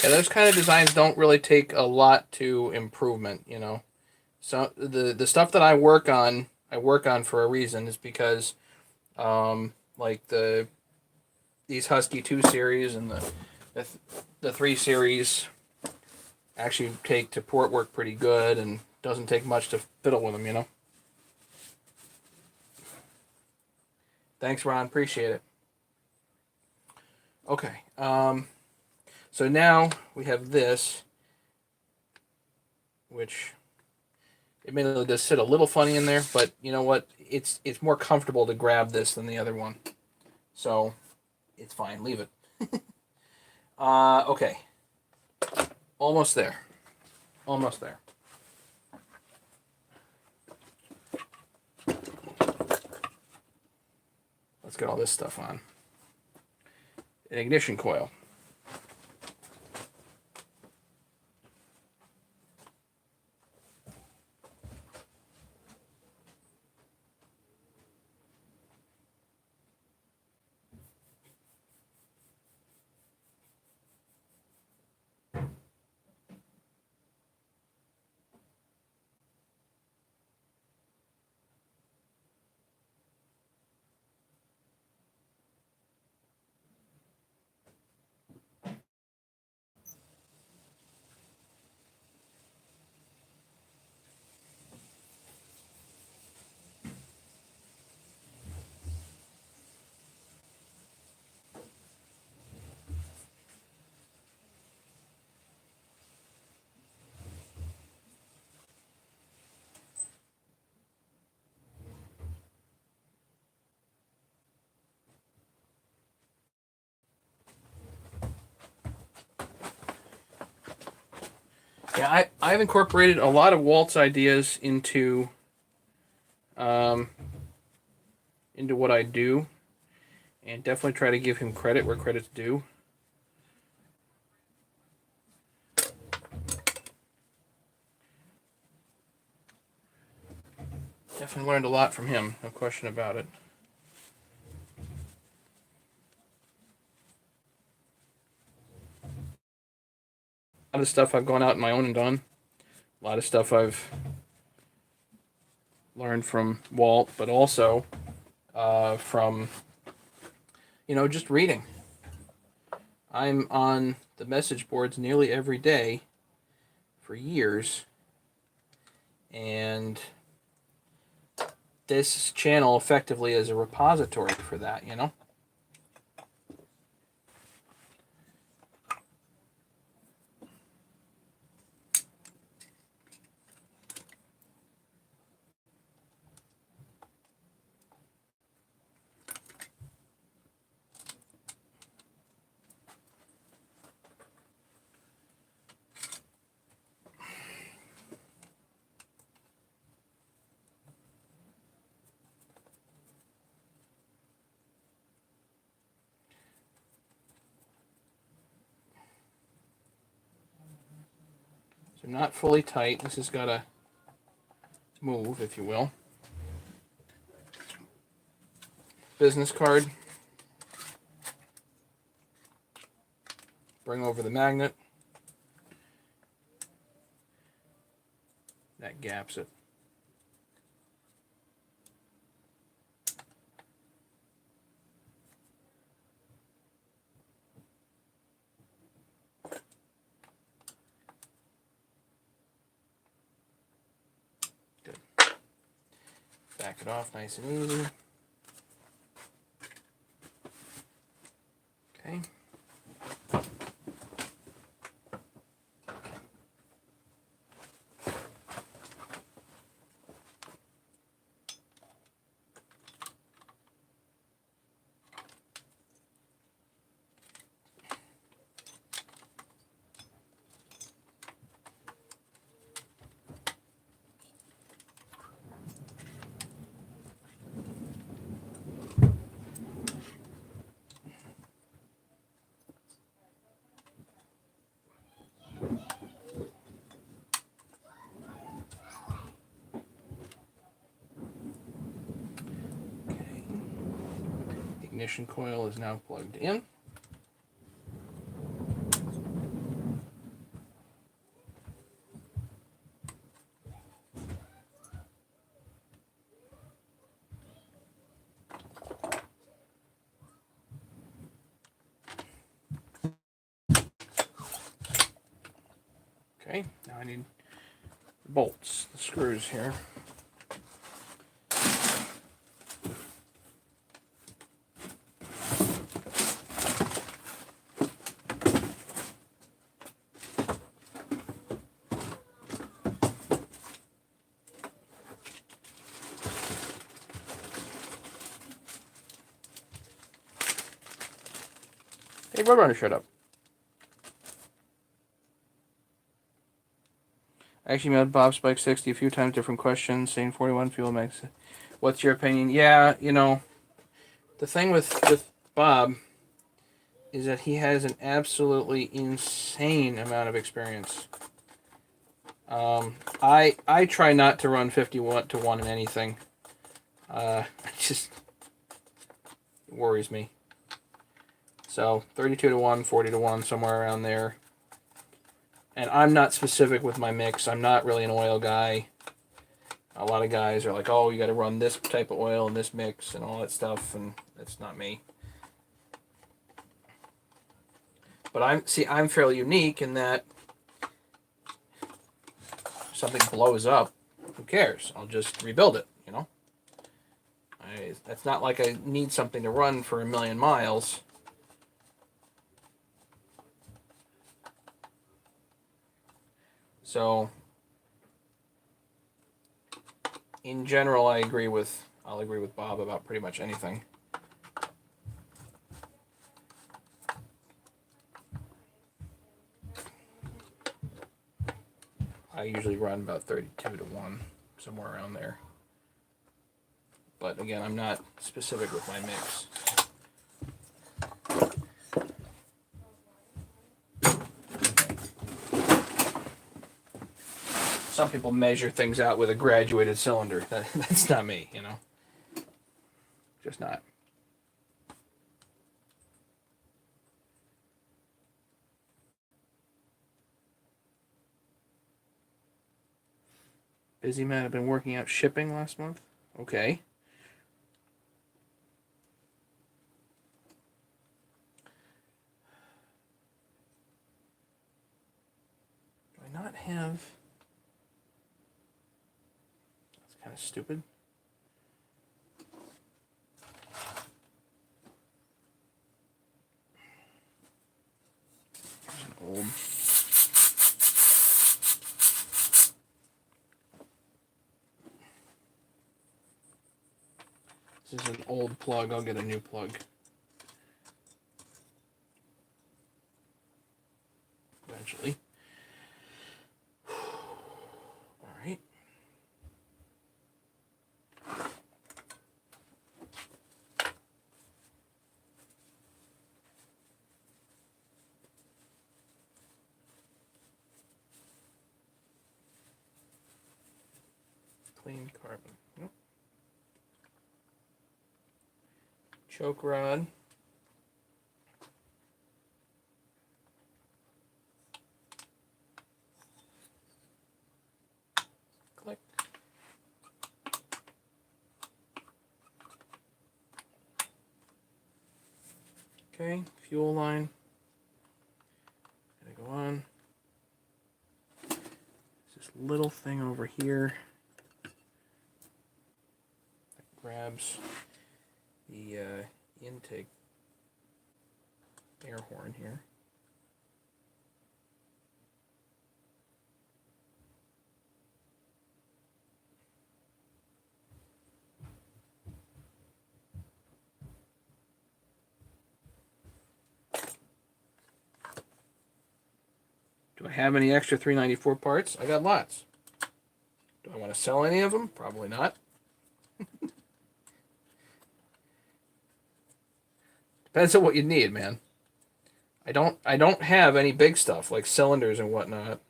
Yeah, those kind of designs don't really take a lot to improvement, you know. So the stuff that I work on for a reason is because like these Husky 2 series and the, the 3 series actually take to port work pretty good and doesn't take much to fiddle with them, you know. Thanks, Ron. Appreciate it. Okay. So now we have this, which admittedly does sit a little funny in there, but you know what? It's more comfortable to grab this than the other one. So it's fine. Leave it. Okay. Almost there. Almost there. Let's get all this stuff on. An ignition coil. Yeah, I've incorporated a lot of Walt's ideas um, into what I do, and definitely try to give him credit where credit's due. Definitely learned a lot from him, no question about it. A lot of stuff I've gone out on my own and done. A lot of stuff I've learned from Walt, but also from just reading. I'm on the message boards nearly every day for years, and this channel effectively is a repository for that, you know? So not fully tight. This has got to move, if you will. Business card. Bring over the magnet. That gaps it. Good. Back it off nice and easy. Okay. Ignition coil is now plugged in. Okay, now I need the bolts, the screws here. Hey, Roadrunner, shut up. I actually met Bob Spike 60 a few times, different questions, saying 41 fuel max. What's your opinion? Yeah, you know, the thing with Bob is that he has an absolutely insane amount of experience. I try not to run 51 to 1 in anything. It just worries me. So 32 to 1, 40 to 1, somewhere around there. And I'm not specific with my mix. I'm not really an oil guy. A lot of guys are like, oh, you got to run this type of oil in this mix and all that stuff, and that's not me. But I'm fairly unique in that if something blows up, who cares? I'll just rebuild it, you know? That's not like I need something to run for 1,000,000 miles. So, in general, I'll agree with Bob about pretty much anything. I usually run about 32 to 1, somewhere around there. But again, I'm not specific with my mix. Some people measure things out with a graduated cylinder. That's not me, you know. Just not. Busy man, I've been working out shipping last month. Okay. Do I not have... That's kind of stupid. There's an old... This is an old plug. I'll get a new plug. Eventually. Alright. Clean carbon. Nope. Choke rod. Click. Okay, fuel line. Gonna go on. There's this little thing over here that grabs the intake air horn here. Do I have any extra 394 parts? I got lots. Do I want to sell any of them? Probably not. Depends on what you need, man. I don't have any big stuff like cylinders and whatnot.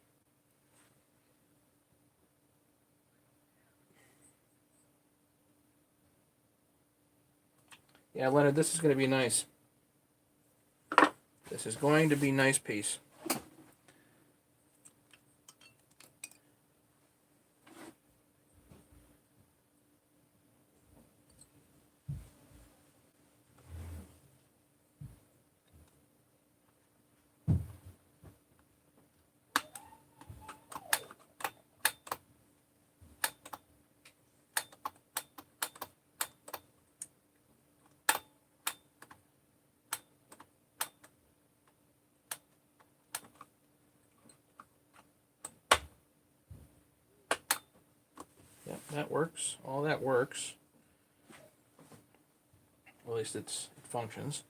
Yeah, Leonard, this is going to be nice. This is going to be a nice piece. that works. All that works. Or at least it functions.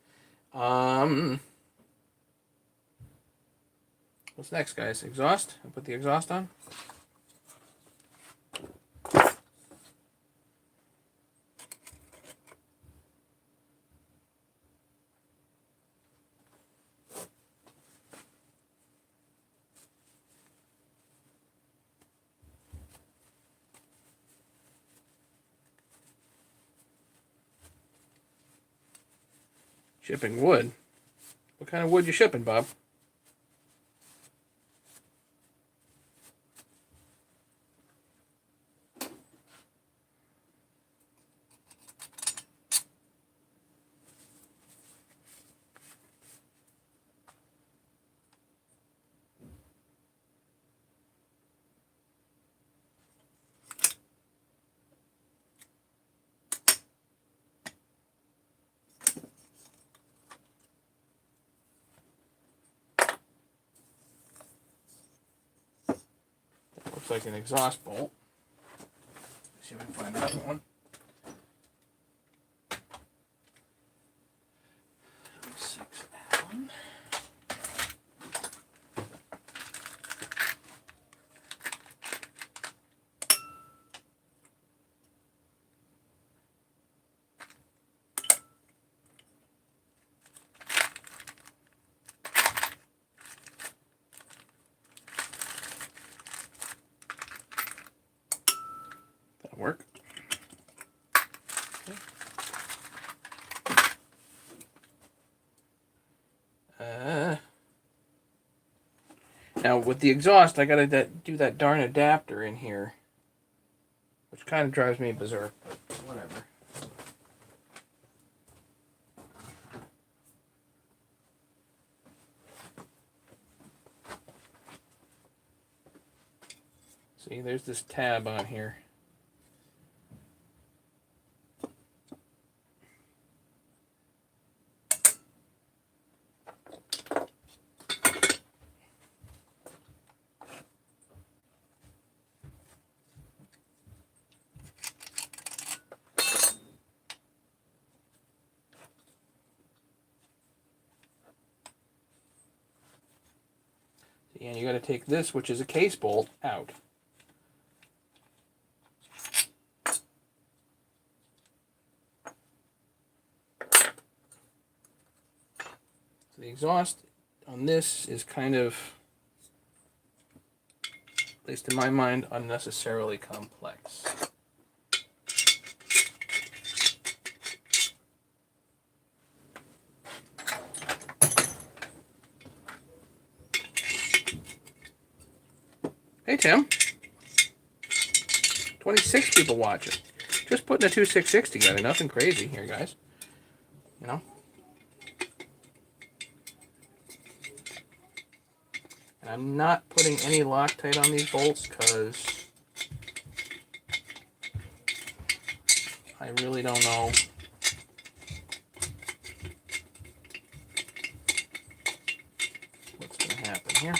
What's next, guys? Exhaust? I put the exhaust on. Shipping wood. What kind of wood you shipping, Bob? That looks like an exhaust bolt. Let's see if I can find another one. Allen. That'll work. Okay. Now with the exhaust, I gotta do that darn adapter in here, which kind of drives me berserk, but whatever. See, there's this tab on here. And you got to take this, which is a case bolt, out. So the exhaust on this is kind of, at least in my mind, unnecessarily complex. Hey Tim, 26 people watching. Just putting a 266 together, nothing crazy here, guys. You know. And I'm not putting any Loctite on these bolts because I really don't know what's going to happen here.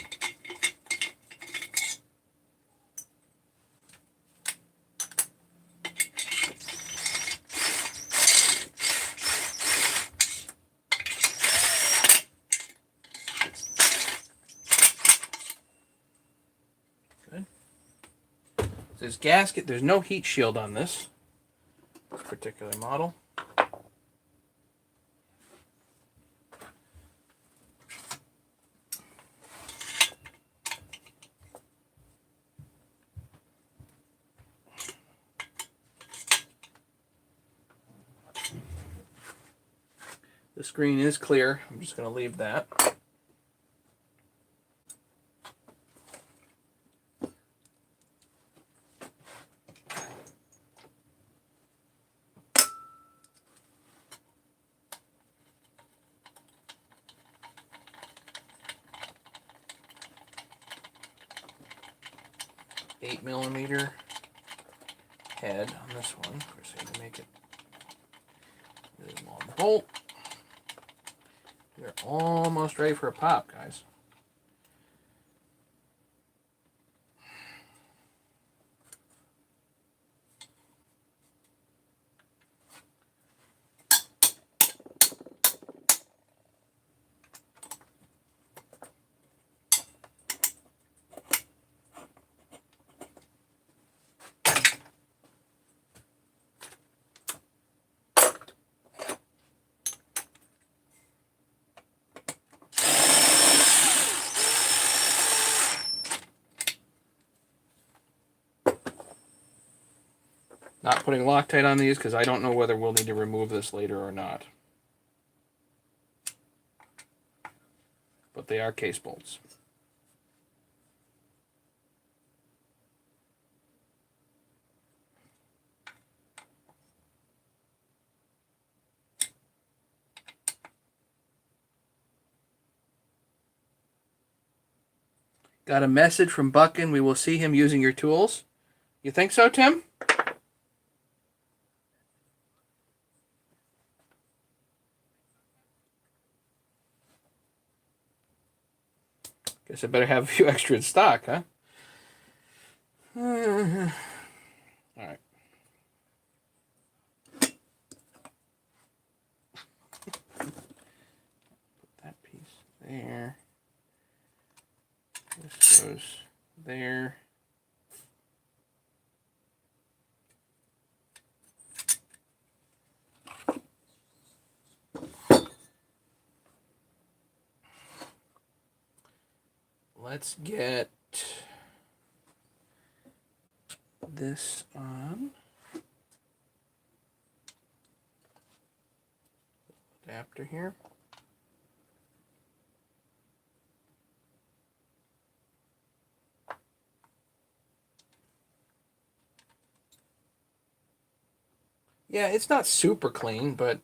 This gasket, there's no heat shield on this particular model. The screen is clear. I'm just going to leave that. 8mm head on this one. Of course, I had to make it really long bolt. We're almost ready for a pop, guys. Not putting Loctite on these because I don't know whether we'll need to remove this later or not. But they are case bolts. Got a message from Buckin. We will see him using your tools. You think so, Tim? Guess I better have a few extra in stock, huh? All right. Put that piece there. This goes there. Let's get this on. Adapter here. Yeah, it's not super clean, but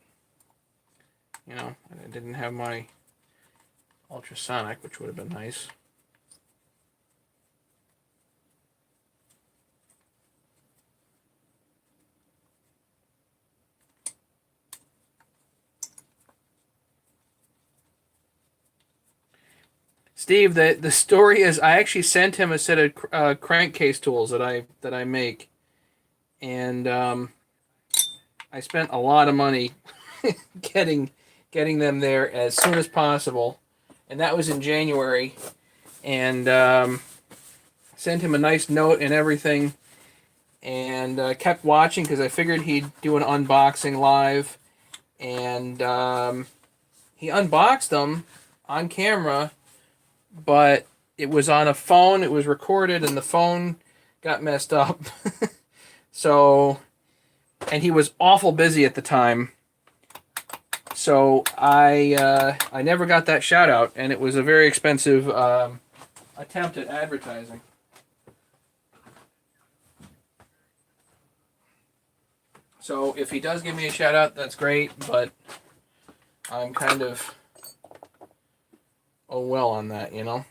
you know, I didn't have my ultrasonic, which would have been nice. Steve, the story is I actually sent him a set of crankcase tools that I make, and I spent a lot of money getting them there as soon as possible, and that was in January, and sent him a nice note and everything, and kept watching because I figured he'd do an unboxing live, and he unboxed them on camera. But it was on a phone, it was recorded, and the phone got messed up. So, and he was awful busy at the time. So I never got that shout out, and it was a very expensive attempt at advertising. So if he does give me a shout out, that's great, but I'm kind of oh well on that, you know?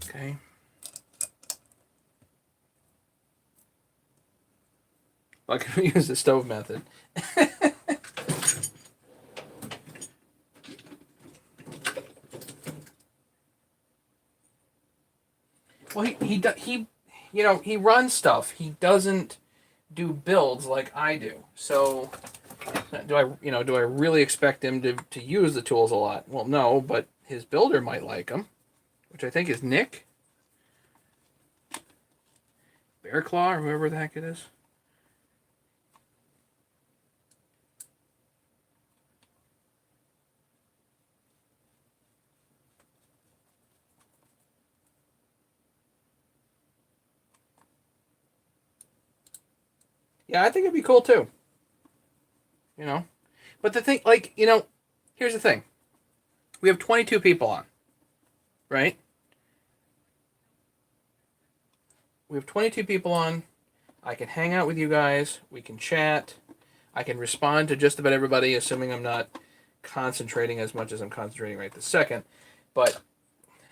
Okay. I can use the stove method. Well, he you know, he runs stuff. He doesn't do builds like I do. So do I really expect him to use the tools a lot? Well, no, but his builder might like them, which I think is Nick Bear Claw or whoever the heck it is. Yeah, I think it'd be cool too. You know, but the thing, like, you know, here's the thing: we have 22 people on, right? We have 22 people on. I can hang out with you guys. We can chat. I can respond to just about everybody, assuming I'm not concentrating as much as I'm concentrating right this second. But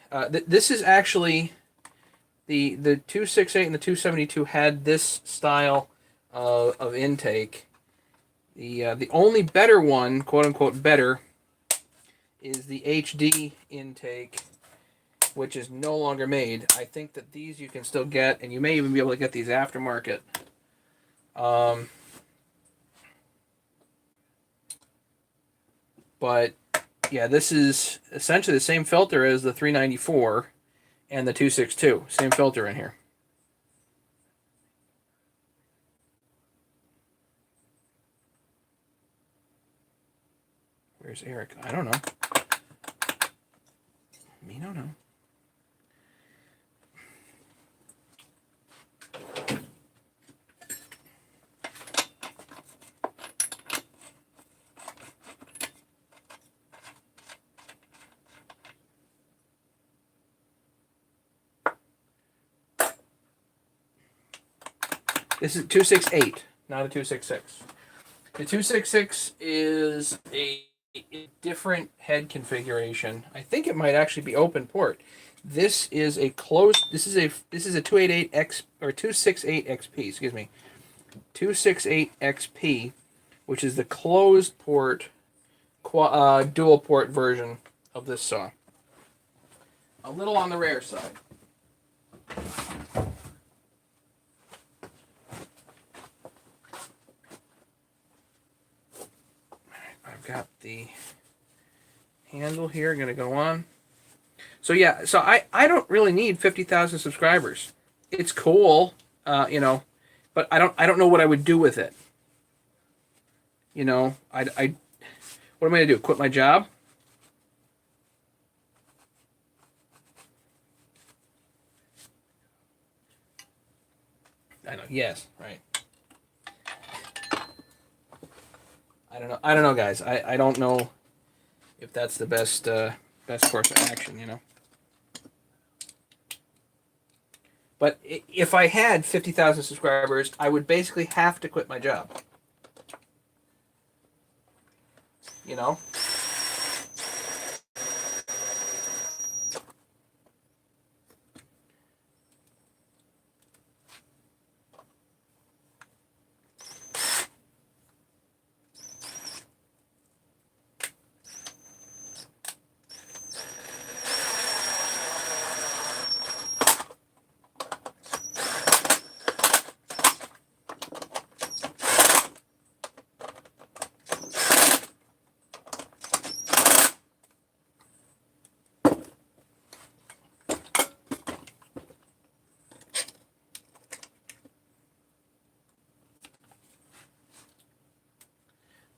this is actually the 268 and the 272 had this style of intake. The only better one, quote unquote better, is the HD intake, which is no longer made. I think that these you can still get, and you may even be able to get these aftermarket. But Yeah, this is essentially the same filter as the 394 and the 262. Same filter in here. Where's Eric? I don't know. Me don't know. This is 268, not a 266. The 266 is a different head configuration. I think it might actually be open port. This is a closed. This is a 288X or 268XP. Excuse me, 268XP, which is the closed port, dual port version of this saw. A little on the rare side. I've got the handle here, going to go on. So yeah, so I don't really need 50,000 subscribers. It's cool, you know, but I don't know what I would do with it. You know, I what am I going to do? Quit my job? I know. Yes, right. I don't know, guys. I don't know if that's the best course of action, you know. But if I had 50,000 subscribers, I would basically have to quit my job. You know?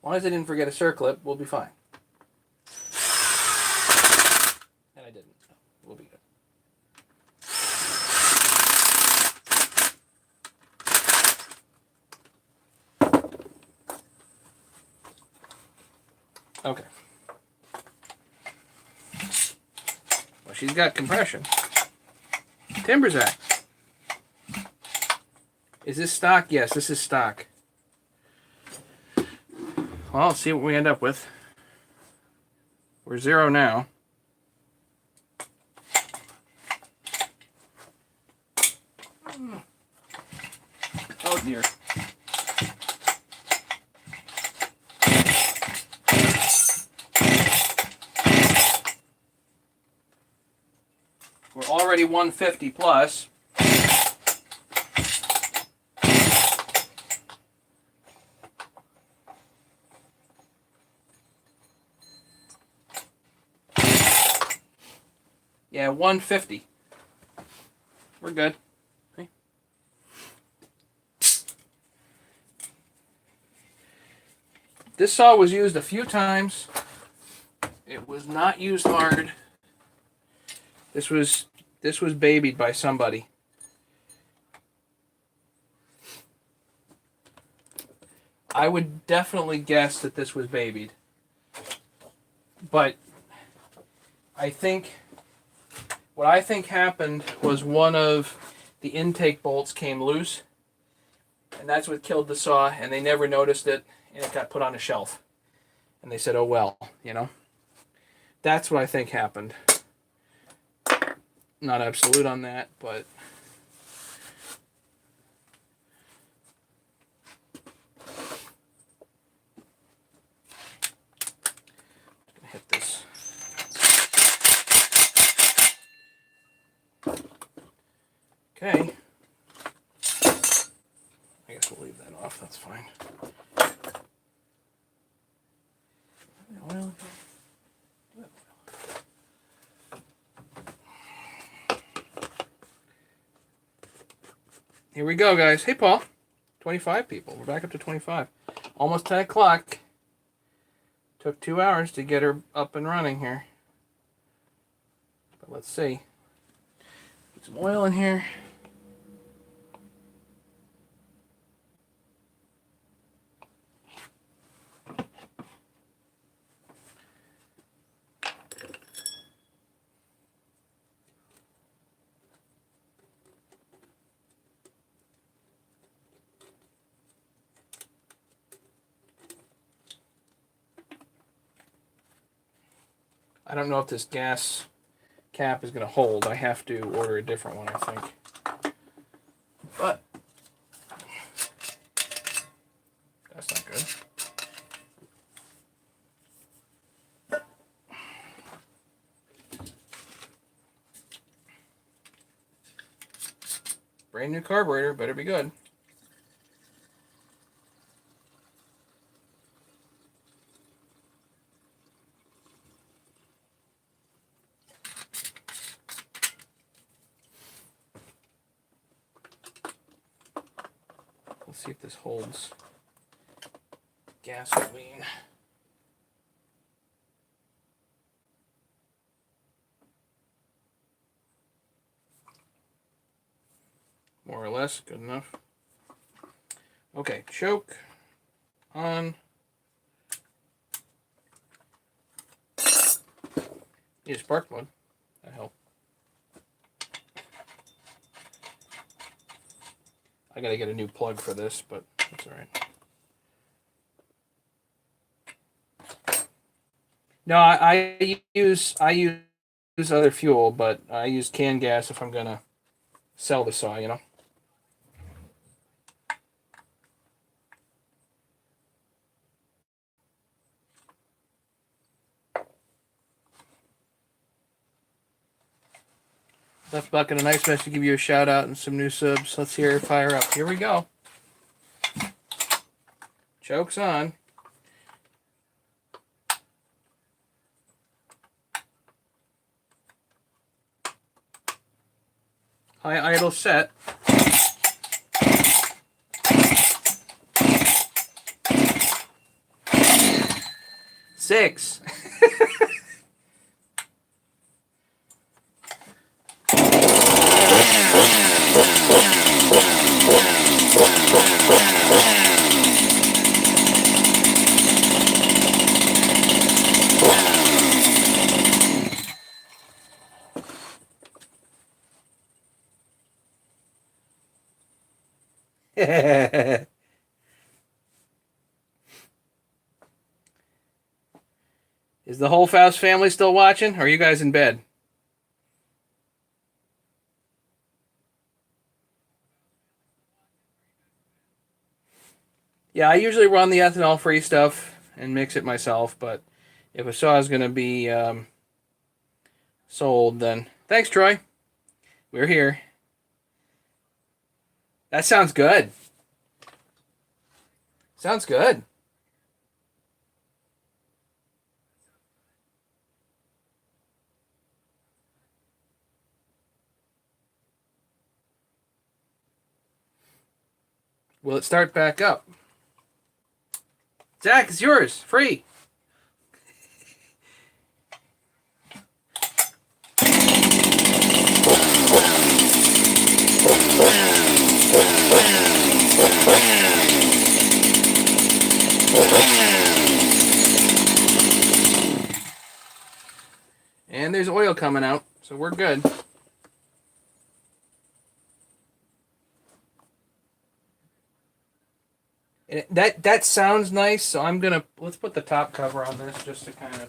As long as I didn't forget a circlip, we'll be fine. And I didn't. So we'll be good. Okay. Well, she's got compression. Timbersack. Is this stock? Yes, this is stock. Well, let's see what we end up with. We're 0 now. Oh dear. We're already 150 plus. Yeah, 150. We're good. Okay. This saw was used a few times. It was not used hard. This was babied by somebody. I would definitely guess that this was babied. But what I think happened was one of the intake bolts came loose, and that's what killed the saw, and they never noticed it, and it got put on a shelf. And they said, oh well, you know. That's what I think happened. Not absolute on that, but hit this. Okay. I guess we'll leave that off. That's fine. Oil. here we go, guys. Hey, Paul. 25 people. We're back up to 25. Almost 10 o'clock. Took 2 hours to get her up and running here. But let's see. Put some oil in here. I don't know if this gas cap is going to hold. I have to order a different one, I think. But that's not good. Brand new carburetor, better be good. Let's see if this holds gasoline. More or less, good enough. Okay, choke on. Need a spark plug. That helped. I gotta get a new plug for this, but that's all right. No, I use other fuel, but I use canned gas if I'm gonna sell the saw, you know. Left Bucket a nice message to give you a shout out and some new subs. Let's hear it fire up. Here we go. Choke's on. High idle set. Six. Is the whole Faust family still watching? Or are you guys in bed? Yeah, I usually run the ethanol-free stuff and mix it myself, but if a saw is going to be sold, then thanks, Troy. We're here. That sounds good. Sounds good. Will it start back up? Zach, it's yours. Free. And there's oil coming out, so we're good. And that sounds nice, so let's put the top cover on this just to kind of.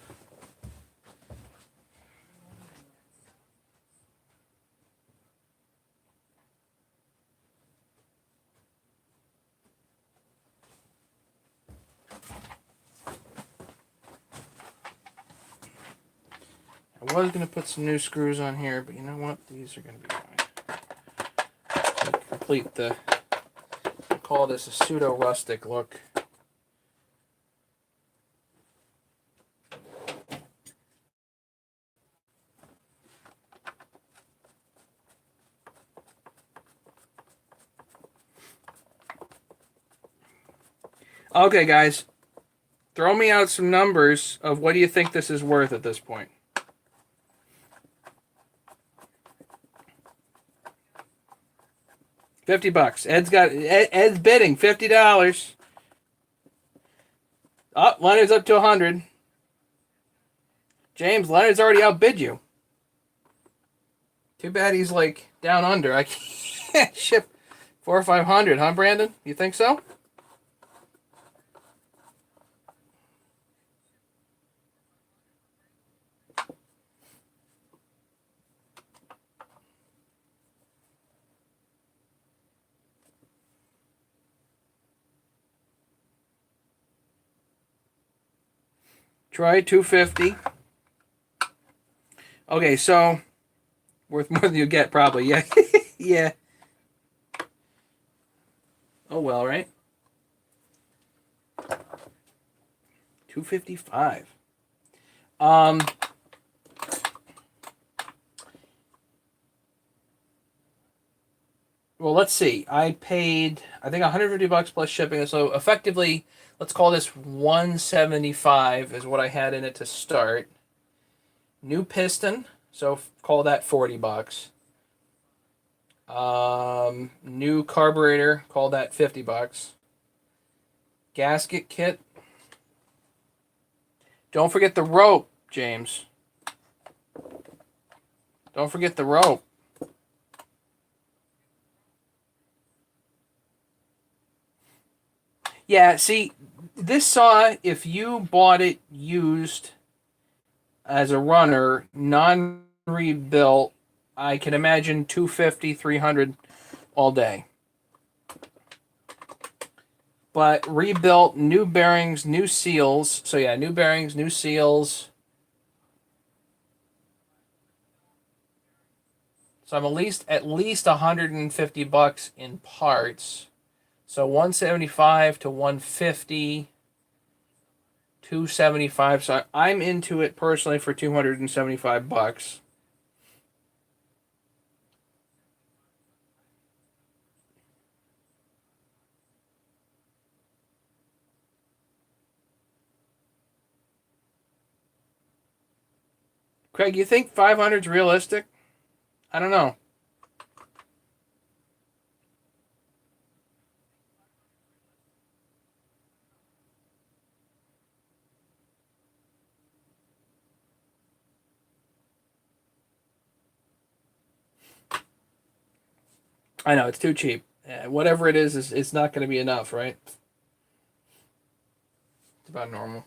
I was going to put some new screws on here, but you know what? These are going to be fine. Complete the, I call this a pseudo-rustic look. Okay, guys, throw me out some numbers of what do you think this is worth at this point. $50. Ed's bidding $50. Oh, Leonard's up to 100. James, Leonard's already outbid you. Too bad he's like down under. I can't ship 400 or 500, huh, Brandon? You think so? Troy, 250. Okay, so worth more than you get, probably. Yeah, yeah. Oh well, right? 255. Um. Well, let's see. I paid, I think, $150 plus shipping. So effectively, let's call this 175 is what I had in it to start. New piston, so call that $40. New carburetor, call that $50. Gasket kit. Don't forget the rope, James. Don't forget the rope. Yeah, see, this saw, if you bought it used as a runner, non-rebuilt, I can imagine 250, 300 all day. But rebuilt, new bearings, new seals. So yeah, new bearings, new seals. So I'm at least $150 in parts. So 175 to 150, 275. So I'm into it personally for $275. Craig, you think 500 is realistic? I don't know. I know it's too cheap. Whatever it is it's not going to be enough, right? It's about normal.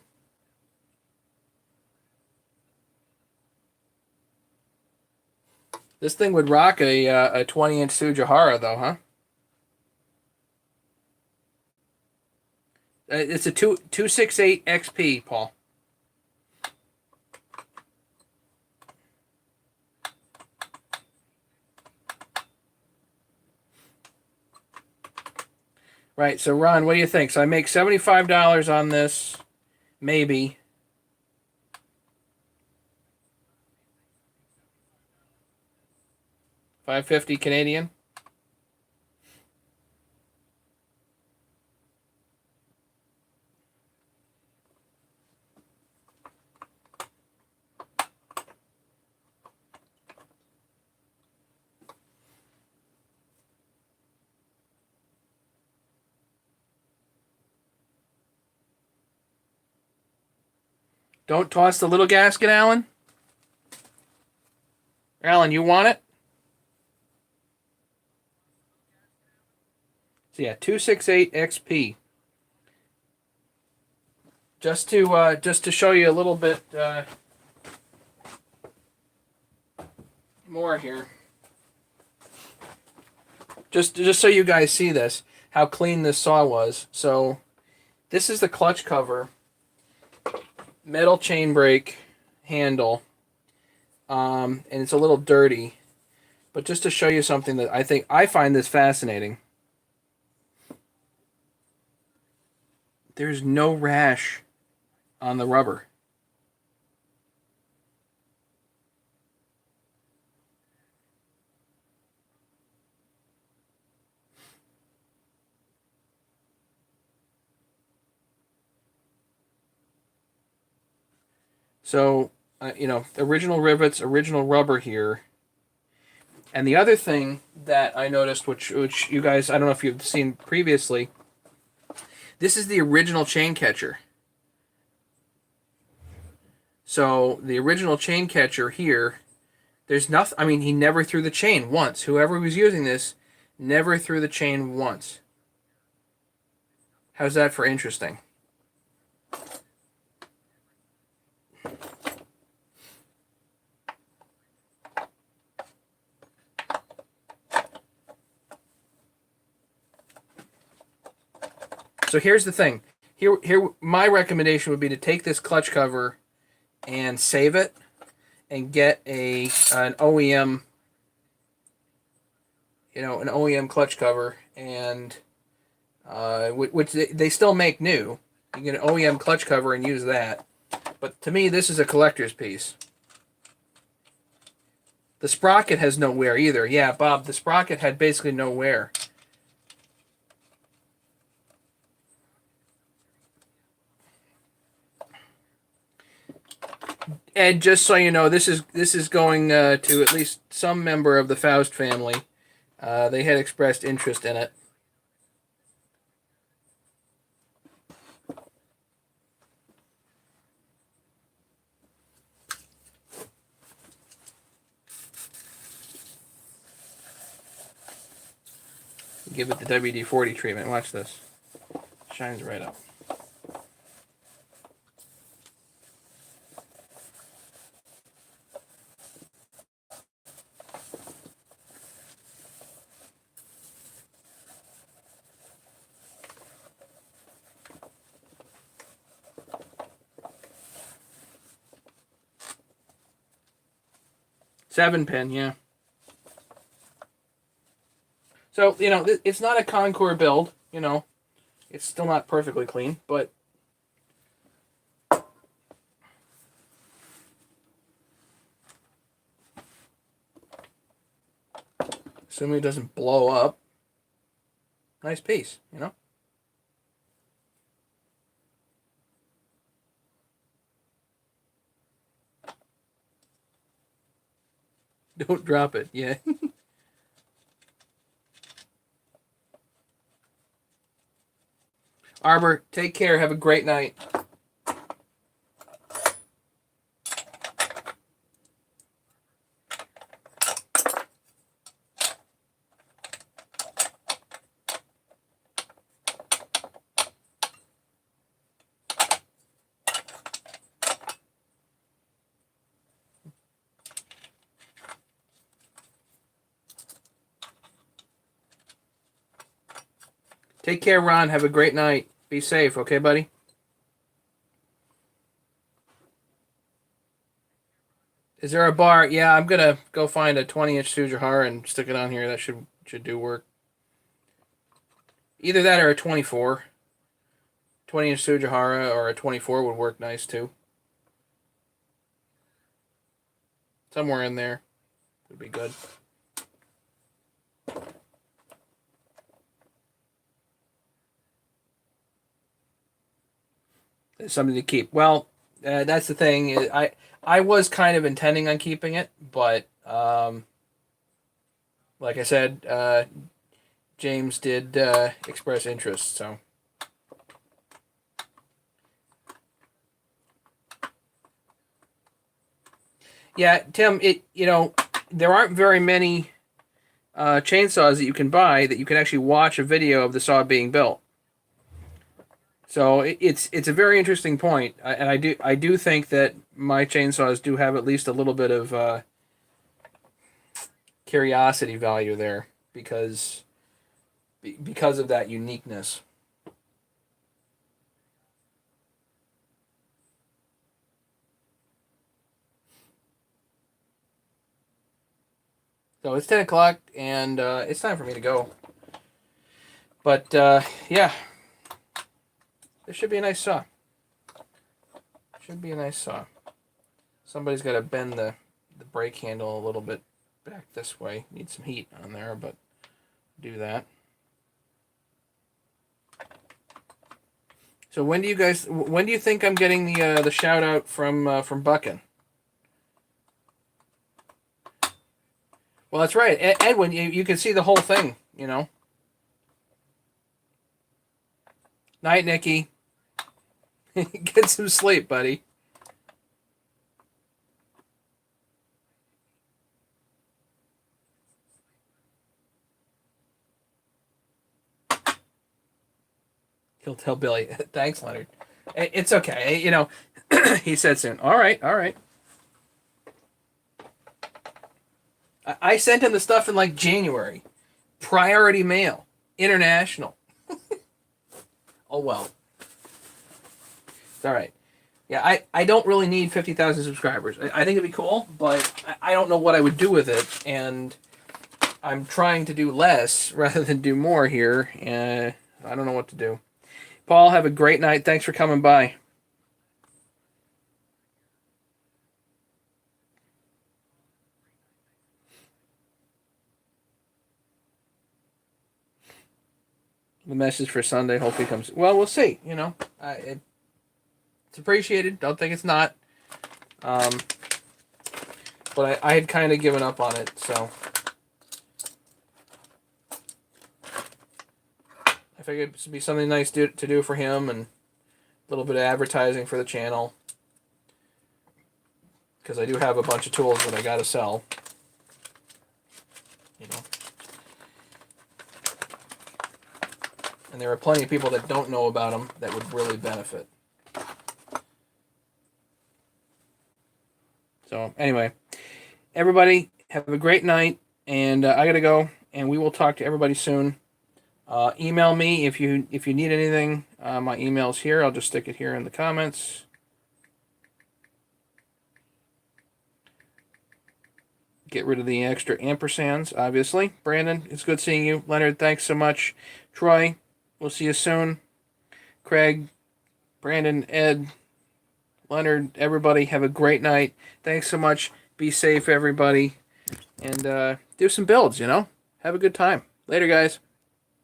This thing would rock a 20-inch Sujihara, though, huh? It's a 268 XP, Paul. Right. So, Ron, what do you think? So I make $75 on this, maybe. $550 Canadian. Don't toss the little gasket, Alan. Alan, you want it? So yeah, 268 XP. Just to show you a little bit more here. Just so you guys see this, how clean this saw was. So this is the clutch cover, metal chain brake handle, and it's a little dirty. But just to show you something that I find this fascinating. There's no rash on the rubber. So, you know, original rivets, original rubber here. And the other thing that I noticed, which you guys, I don't know if you've seen previously, this is the original chain catcher. So the original chain catcher here, there's nothing. I mean, he never threw the chain once. Whoever was using this never threw the chain once. How's that for interesting? So here's the thing. Here, my recommendation would be to take this clutch cover and save it, and get an OEM, an OEM clutch cover, and which they still make new. You get an OEM clutch cover and use that. But to me, this is a collector's piece. The sprocket has no wear either. Yeah, Bob, the sprocket had basically no wear. Ed, just so you know, this is going to at least some member of the Faust family. They had expressed interest in it. Give it the WD-40 treatment. Watch this. Shines right up. Seven pin, yeah. So, it's not a Concord build, It's still not perfectly clean, but assuming it doesn't blow up, nice piece, Don't drop it, yeah. Arbor, take care. Have a great night. Take care, Ron. Have a great night. Be safe, okay, buddy? Is there a bar? Yeah, I'm gonna go find a 20-inch Tsujihara and stick it on here. That should do work. Either that or a 24. 20-inch Tsujihara or a 24 would work nice too. Somewhere in there would be good. It's something to keep. Well, that's the thing. I was kind of intending on keeping it, but like I said, James did express interest, so. Yeah, Tim, there aren't very many chainsaws that you can buy that you can actually watch a video of the saw being built. So it's a very interesting point, and I do think that my chainsaws do have at least a little bit of curiosity value there because of that uniqueness. So it's 10 o'clock, and it's time for me to go. But yeah, this should be a nice saw. Should be a nice saw. Somebody's got to bend the brake handle a little bit back this way. Need some heat on there, but do that. So when do you think I'm getting the shout out from Buckin? Well, that's right, Edwin. You can see the whole thing. You know. Night, Nikki. Get some sleep, buddy. He'll tell Billy. Thanks, Leonard. It's okay. You know, he said soon. All right, all right. I sent him the stuff in like January. Priority mail. International. Oh, well. It's all right. Yeah, I don't really need 50,000 subscribers. I think it'd be cool, but I don't know what I would do with it. And I'm trying to do less rather than do more here. And I don't know what to do. Paul, have a great night. Thanks for coming by. The message for Sunday hopefully comes. Well, we'll see. You know, it's appreciated. Don't think it's not. But I had kind of given up on it, so I figured it would be something nice to do for him and a little bit of advertising for the channel. Because I do have a bunch of tools that I got to sell. You know. And there are plenty of people that don't know about them that would really benefit. So anyway, everybody have a great night, and I gotta go, and we will talk to everybody soon. Email me if you need anything. My email's here. I'll just stick it here in the comments. Get rid of the extra ampersands, obviously. Brandon, it's good seeing you. Leonard, thanks so much. Troy, we'll see you soon. Craig, Brandon, Ed, Leonard, everybody, have a great night. Thanks so much. Be safe, everybody. And do some builds, you know? Have a good time. Later, guys.